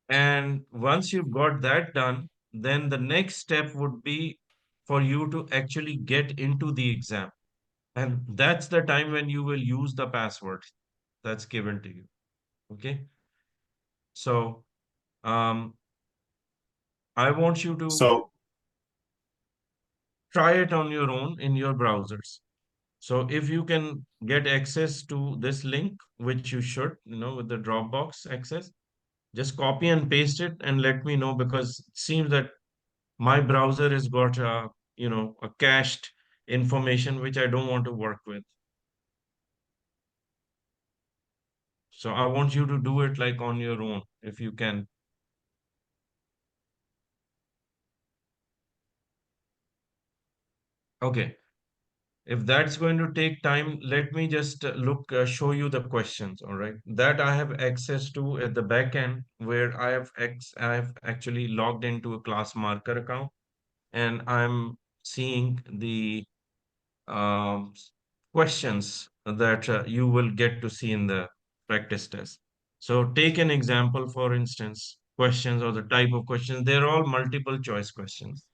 And once you've got that done, then the next step would be for you to actually get into the exam. And that's the time when you will use the password that's given to you. Okay. So um, I want you to So try it on your own in your browsers. So if you can get access to this link, which you should, with the Dropbox access, just copy and paste it and let me know because it seems that my browser has got a cached information which I don't want to work with. So I want you to do it like on your own if you can. Okay. If that's going to take time, let me just show you the questions. All right. That I have access to at the back end where I have actually logged into a class marker account and I'm seeing the um, questions that you will get to see in the practice test. So take an example, for instance, questions or the type of questions. They're all multiple choice questions.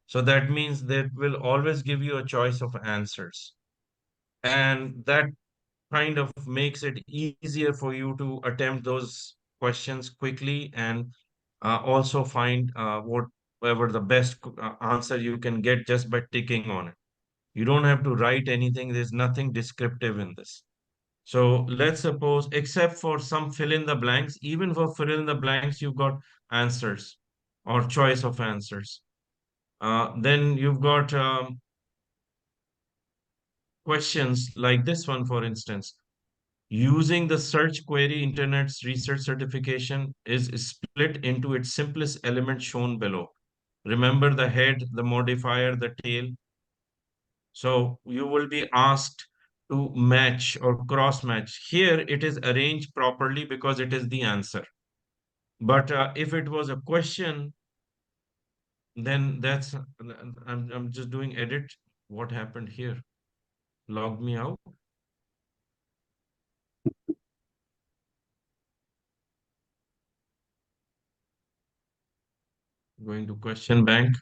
So that means that will always give you a choice of answers. And that kind of makes it easier for you to attempt those questions quickly and also find whatever the best answer you can get just by ticking on it. You don't have to write anything. There's nothing descriptive in this. So let's suppose, except for some fill in the blanks, even for fill in the blanks, you've got answers or choice of answers. Then you've got questions like this one, for instance. Using the search query, Internet's research certification is split into its simplest element shown below. Remember the head, the modifier, the tail. So you will be asked to match or cross match. Here it is arranged properly because it is the answer. But if it was a question, then I'm just doing edit. What happened here? Logged me out. Going to question bank.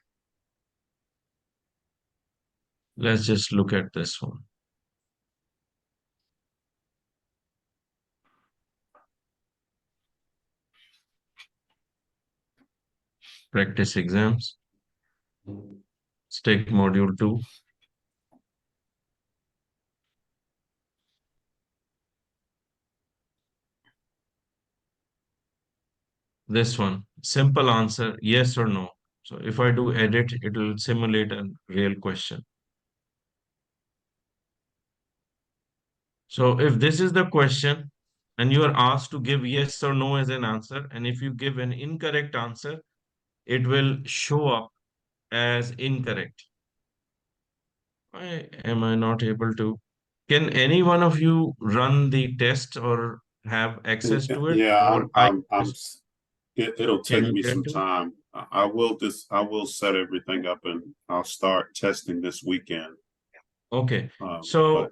Let's just look at this one. Practice exams. Stick module 2. This one. Simple answer, yes or no. So if I do edit, it will simulate a real question. So if this is the question and you are asked to give yes or no as an answer, and if you give an incorrect answer, it will show up as incorrect. Why am I not able to? Can any one of you run the test or have access to it? Yeah, Or I just, it'll can take you me get some to it? time. I will set everything up and I'll start testing this weekend. Okay. But So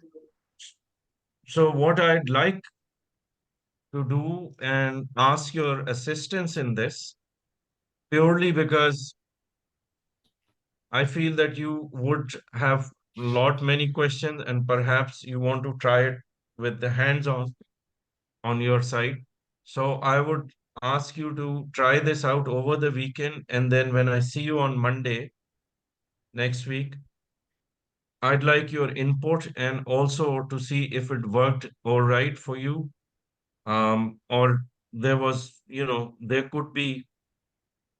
what I'd like to do and ask your assistance in this purely because I feel that you would have lot many questions and perhaps you want to try it with the hands on your side. So I would ask you to try this out over the weekend and then when I see you on Monday next week, I'd like your input and also to see if it worked all right for you. Or there was, there could be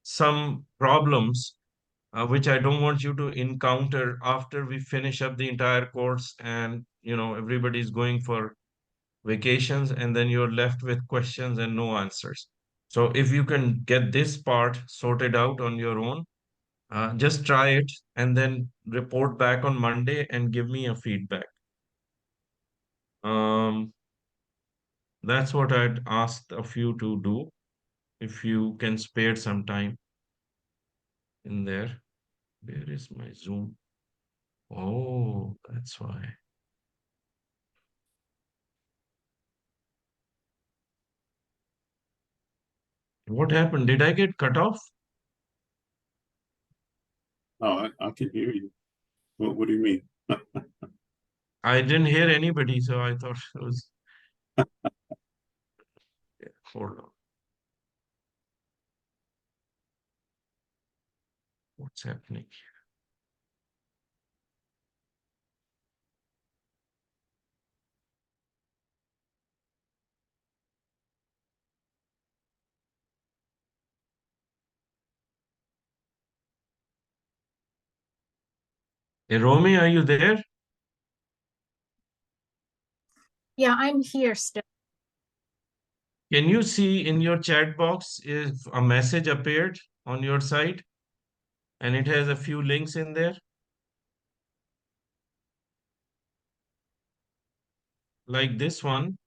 some problems which I don't want you to encounter after we finish up the entire course and everybody's going for vacations and then you're left with questions and no answers. So if you can get this part sorted out on your own, just try it and then report back on Monday and give me a feedback. Um, that's what I'd asked of you to do if you can spare some time in there. Where is my Zoom? Oh, that's why. What happened? Did I get cut off? no, I can hear you. What do you mean? I didn't hear anybody, so I thought it was. Yeah, hold on. What's happening? Hey, Romy, are you there? Yeah, I'm here still. Can you see in your chat box if a message appeared on your side and it has a few links in there? Like this one.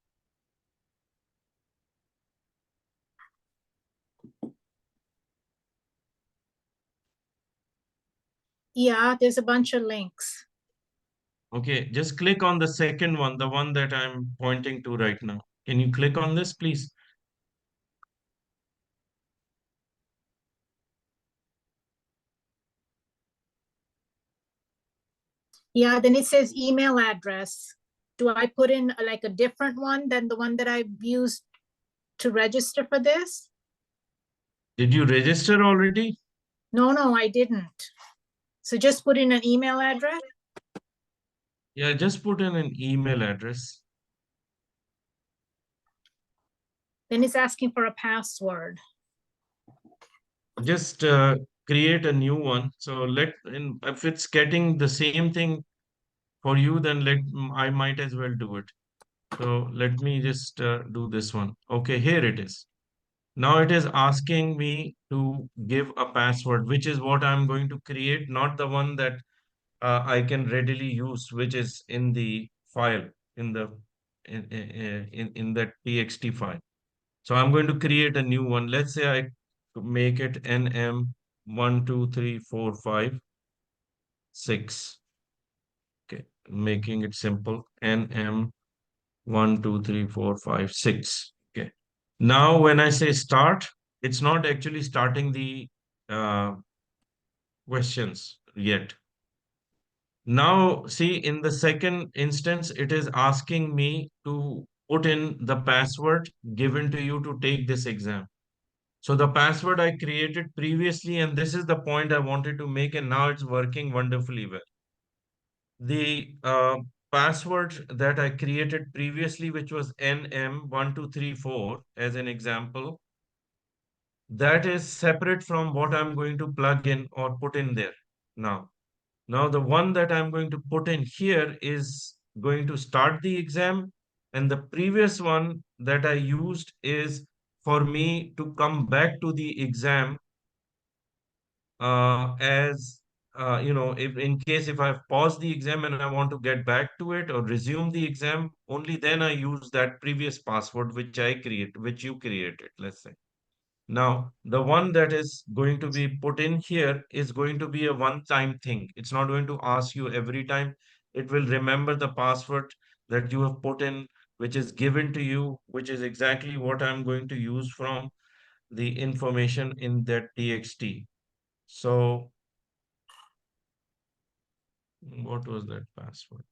Yeah, there's a bunch of links. Okay, just click on the second one, the one that I'm pointing to right now. Can you click on this, please? Yeah, then it says email address. Do I put in like a different one than the one that I used to register for this? Did you register already? No, I didn't. So just put in an email address. Yeah, just put in an email address. Then it's asking for a password. Just create a new one. So if it's getting the same thing for you, then I might as well do it. So let me just do this one. Okay, here it is. Now it is asking me to give a password, which is what I'm going to create, not the one that I can readily use, which is in the file in the in that txt file. So I'm going to create a new one. Let's say I make it nm12345 6. Okay, making it simple. nm12345 6. Okay. Now when I say start, it's not actually starting the uh, questions yet. Now, see, in the second instance, it is asking me to put in the password given to you to take this exam. So the password I created previously, and this is the point I wanted to make, and now it's working wonderfully well. The password that I created previously, which was NM1234 as an example, that is separate from what I'm going to plug in or put in there now. Now, the one that I'm going to put in here is going to start the exam And the previous one that I used is for me to come back to the exam as if in case if I've paused the exam and I want to get back to it or resume the exam, only then I use that previous password which which you created, let's say. Now, the one that is going to be put in here is going to be a one-time thing. It's not going to ask you every time. It will remember the password that you have put in, which is given to you, which is exactly what I'm going to use from the information in that TXT. So, what was that password?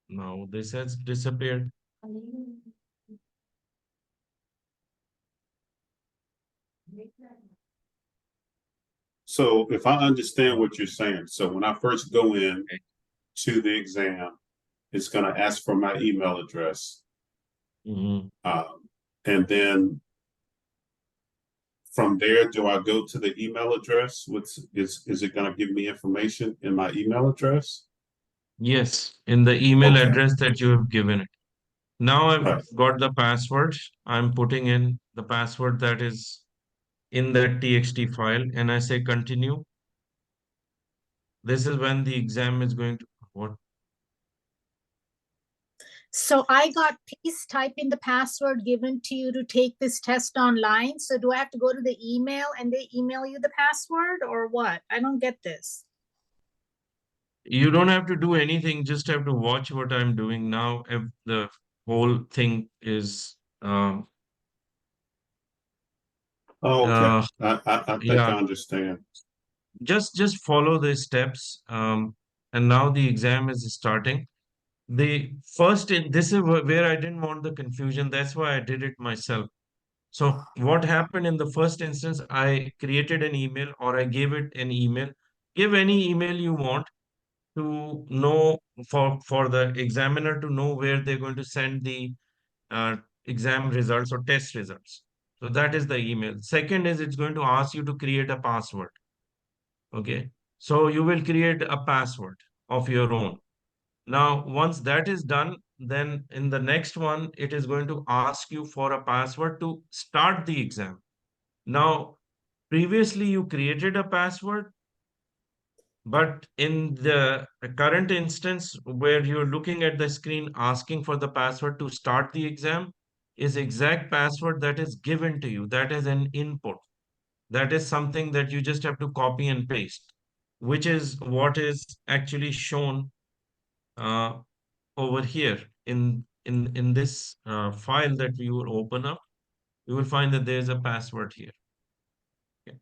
Now, this has disappeared. So if I understand what you're saying, so when I first go in to the exam, it's going to ask for my email address. Mhm. And then from there, do I go to the email address? Is it going to give me information in my email address? Yes, in the email Okay. address that you have given it. Now I've Right. got the password. I'm putting in the password that is in that TXT file and I say continue. This is when the exam is going to what? So I got, please type in the password given to you to take this test online. So do I have to go to the email and they email you the password or what? I don't get this. You don't have to do anything, just have to watch what I'm doing now. If the whole thing is Oh, okay. uh I think I yeah, understand. just follow the steps. And now the exam is starting. The first in this is where I didn't want the confusion. That's why I did it myself. So what happened in the first instance, I created an email or I gave it an email. Give any email you want to know for the examiner to know where they're going to send the uh, exam results or test results. So that is the email. Second is it's going to ask you to create a password. Okay. So you will create a password of your own. Now, once that is done, then in the next one, it is going to ask you for a password to start the exam. Now, previously you created a password, but in the current instance where you're looking at the screen asking for the password to start the exam is exact password that is given to you. That is an input. That is something that you just have to copy and paste, which is what is actually shown uh, over here in this file that you will open up. You will find that there's a password here. Okay.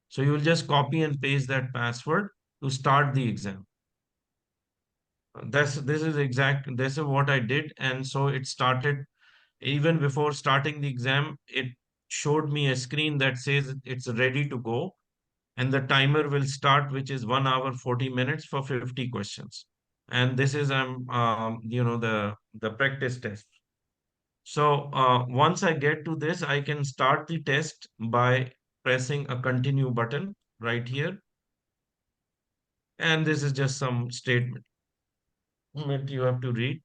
So you will just copy and paste that password to start the exam. This is what I did, and so it started even before starting the exam. It showed me a screen that says it's ready to go, and the timer will start, which is 1 hour 40 minutes for 50 questions. And this is the practice test. So once I get to this, I can start the test by pressing a continue button right here. And this is just some statement that you have to read.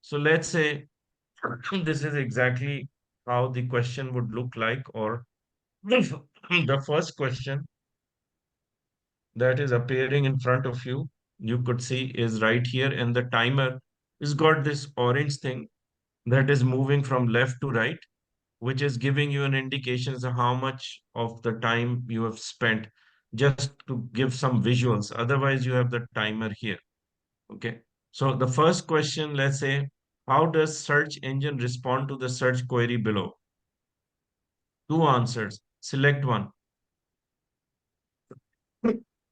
So let's say this is exactly how the question would look like, or the first question that is appearing in front of you, you could see is right here, and the timer has got this orange thing that is moving from left to right, which is giving you an indication of how much of the time you have spent, just to give some visuals. Otherwise, you have the timer here. Okay. So the first question, let's say, how does search engine respond to the search query below? Two answers. Select one.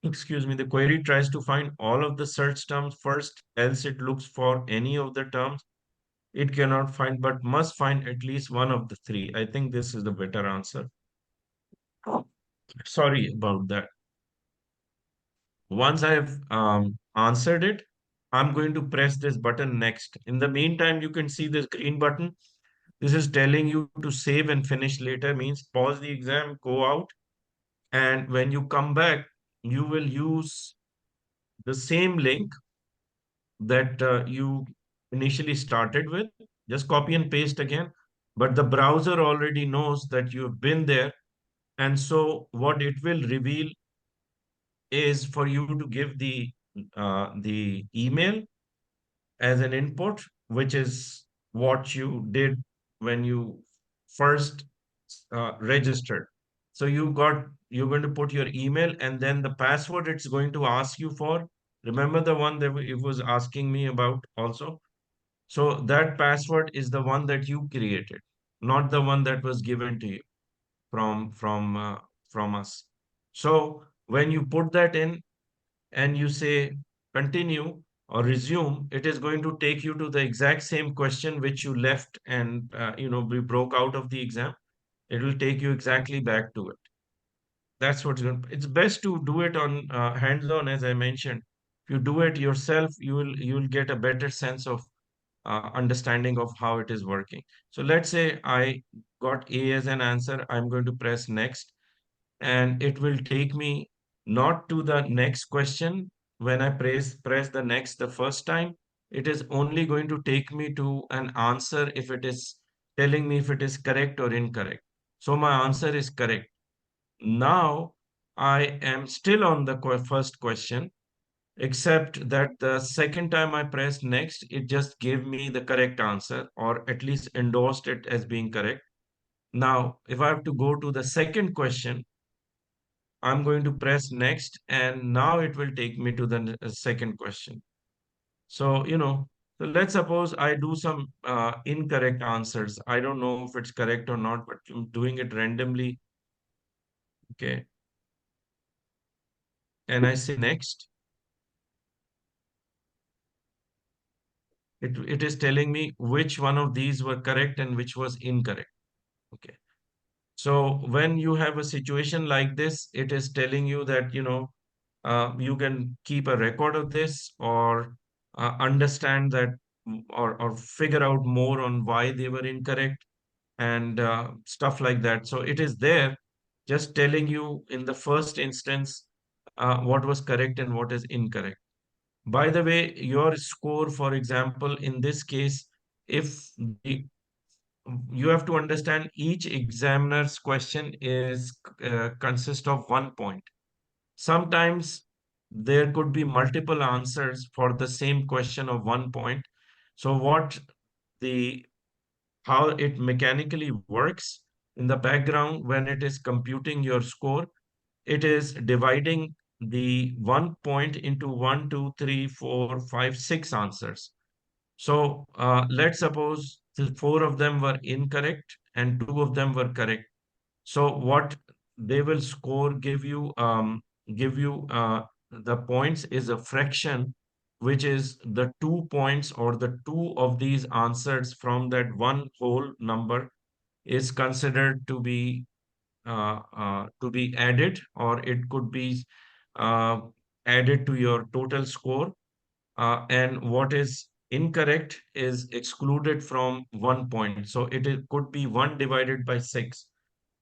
Excuse me. The query tries to find all of the search terms first, else it looks for any of the terms it cannot find, but must find at least one of the three. I think this is the better answer. Sorry about that. Once I have answered it, I'm going to press this button next. In the meantime, you can see this green button. This is telling you to save and finish later, means pause the exam, go out. And when you come back, you will use the same link that you initially started with. Just copy and paste again. But the browser already knows that you've been there. And so what it will reveal is for you to give the email as an input, which is what you did when you first registered. So you're going to put your email and then the password it's going to ask you for. Remember the one that it was asking me about also? So that password is the one that you created, not the one that was given to you from us. So when you put that in, and you say continue or resume, it is going to take you to the exact same question which you left and we broke out of the exam. It will take you exactly back to it. That's what's going. It's best to do it on hands-on, as I mentioned. If you do it yourself, you will get a better sense of understanding of how it is working. So let's say I got A as an answer. I'm going to press next and it will take me not to the next question when I press the next the first time. It is only going to take me to an answer if it is telling me if it is correct or incorrect. So my answer is correct. Now I am still on the first question, except that the second time I pressed next, it just gave me the correct answer, or at least endorsed it as being correct. Now, if I have to go to the second question, I'm going to press next, and now it will take me to the second question. So, so let's suppose I do some incorrect answers. I don't know if it's correct or not, but I'm doing it randomly. Okay. And I say next. It is telling me which one of these were correct and which was incorrect. Okay. So when you have a situation like this, it is telling you that, you can keep a record of this or understand that or figure out more on why they were incorrect and stuff like that. So it is there just telling you in the first instance what was correct and what is incorrect. By the way, your score, for example, in this case, if the you have to understand each examiner's question is consist of 1 point. Sometimes there could be multiple answers for the same question of 1 point. So the how it mechanically works in the background when it is computing your score, it is dividing the 1 point into 1, 2, 3, 4, 5, 6 answers. So let's suppose the four of them were incorrect and two of them were correct. So what they will score give you the points is a fraction, which is the 2 points or the two of these answers from that one whole number is considered to be added, or it could be uh, added to your total score, and what is incorrect is excluded from 1 point. So could be 1 divided by 6.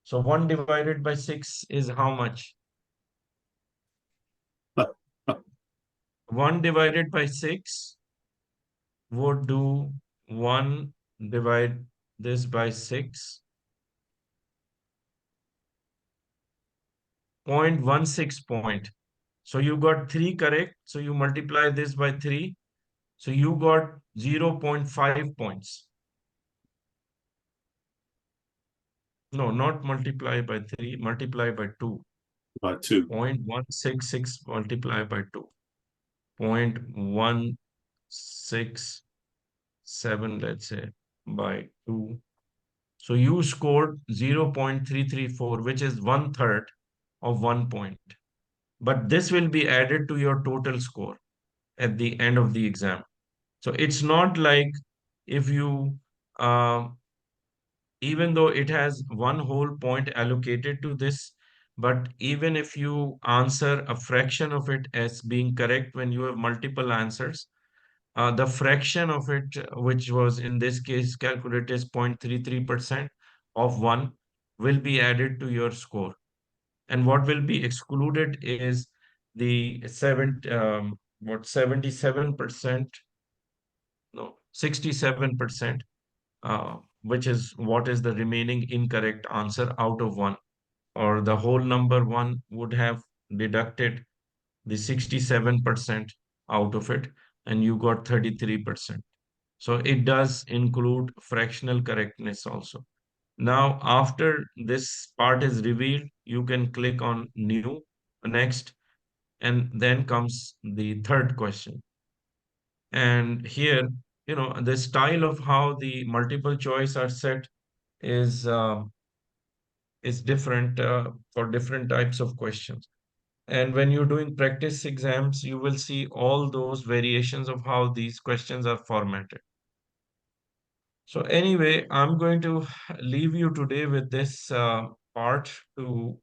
So 1 divided by 6 is how much? 1 divided by 6 would do 1 divide this by 6, 0.16 point. So you got 3 correct. So you multiply this by 3. So you got 0.5 points. No, not multiply by 3, multiply by 2. By 2. 0.166 multiply by 2. 0.167, let's say, by 2. So you scored 0.334, which is 1/3 of 1 point. But this will be added to your total score at the end of the exam. So it's not like if you, uh, even though it has one whole point allocated to this, but even if you answer a fraction of it as being correct when you have multiple answers, the fraction of it, which was in this case calculated as 0.33% of 1, will be added to your score. And what will be excluded is the what 77%, no, 67%, which is what is the remaining incorrect answer out of one, or the whole number one would have deducted the 67% out of it, and you got 33%. So it does include fractional correctness also. Now, after this part is revealed, you can click on new, next, and then comes the third question. And here, the style of how the multiple choice are set is different for different types of questions. And when you're doing practice exams, you will see all those variations of how these questions are formatted. So anyway, I'm going to leave you today with this part to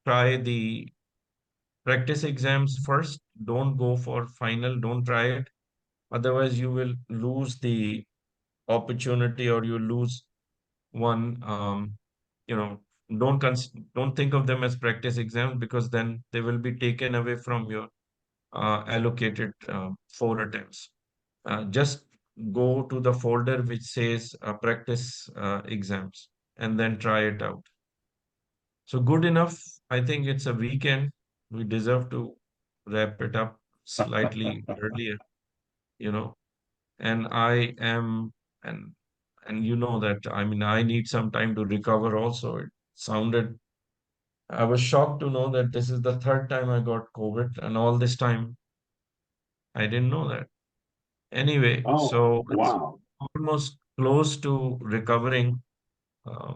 try the practice exams first. Don't go for final, don't try it. Otherwise, you will lose the opportunity, or you lose one, you know, don't think of them as practice exams, because then they will be taken away from your allocated 4 attempts. Just go to the folder which says practice exams, and then try it out. So good enough. I think it's a weekend. We deserve to wrap it up slightly earlier, you know. And I am, and you know that, I mean, I need some time to recover also. I was shocked to know that this is the third time I got COVID, and all this time I didn't know that. Anyway, Oh, so it's wow. almost close to recovering. Uh,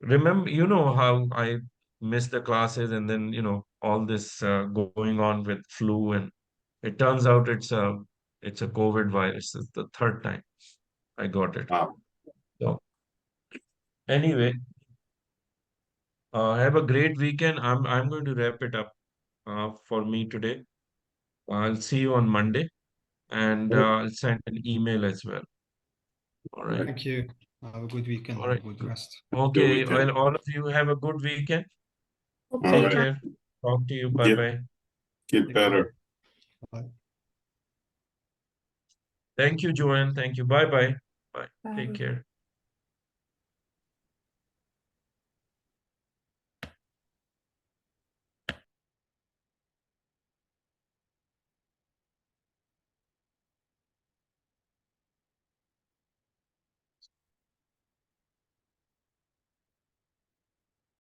Remember, you know how I missed the classes, and then, all this going on with flu, and it turns out it's a COVID virus. It's the third time I got it. Wow. So anyway, have a great weekend. I'm going to wrap it up for me today. I'll see you on Monday, and I'll send an email as well. All right. Thank you. Have a good weekend All and right. good rest. Okay. weekend. Well, all of you have a good weekend. All Okay, Take right. care. Talk to you. Bye Get, bye. get Take care. better. Bye. Thank you, Joanne. Thank you. Bye bye. Bye. Take bye. care.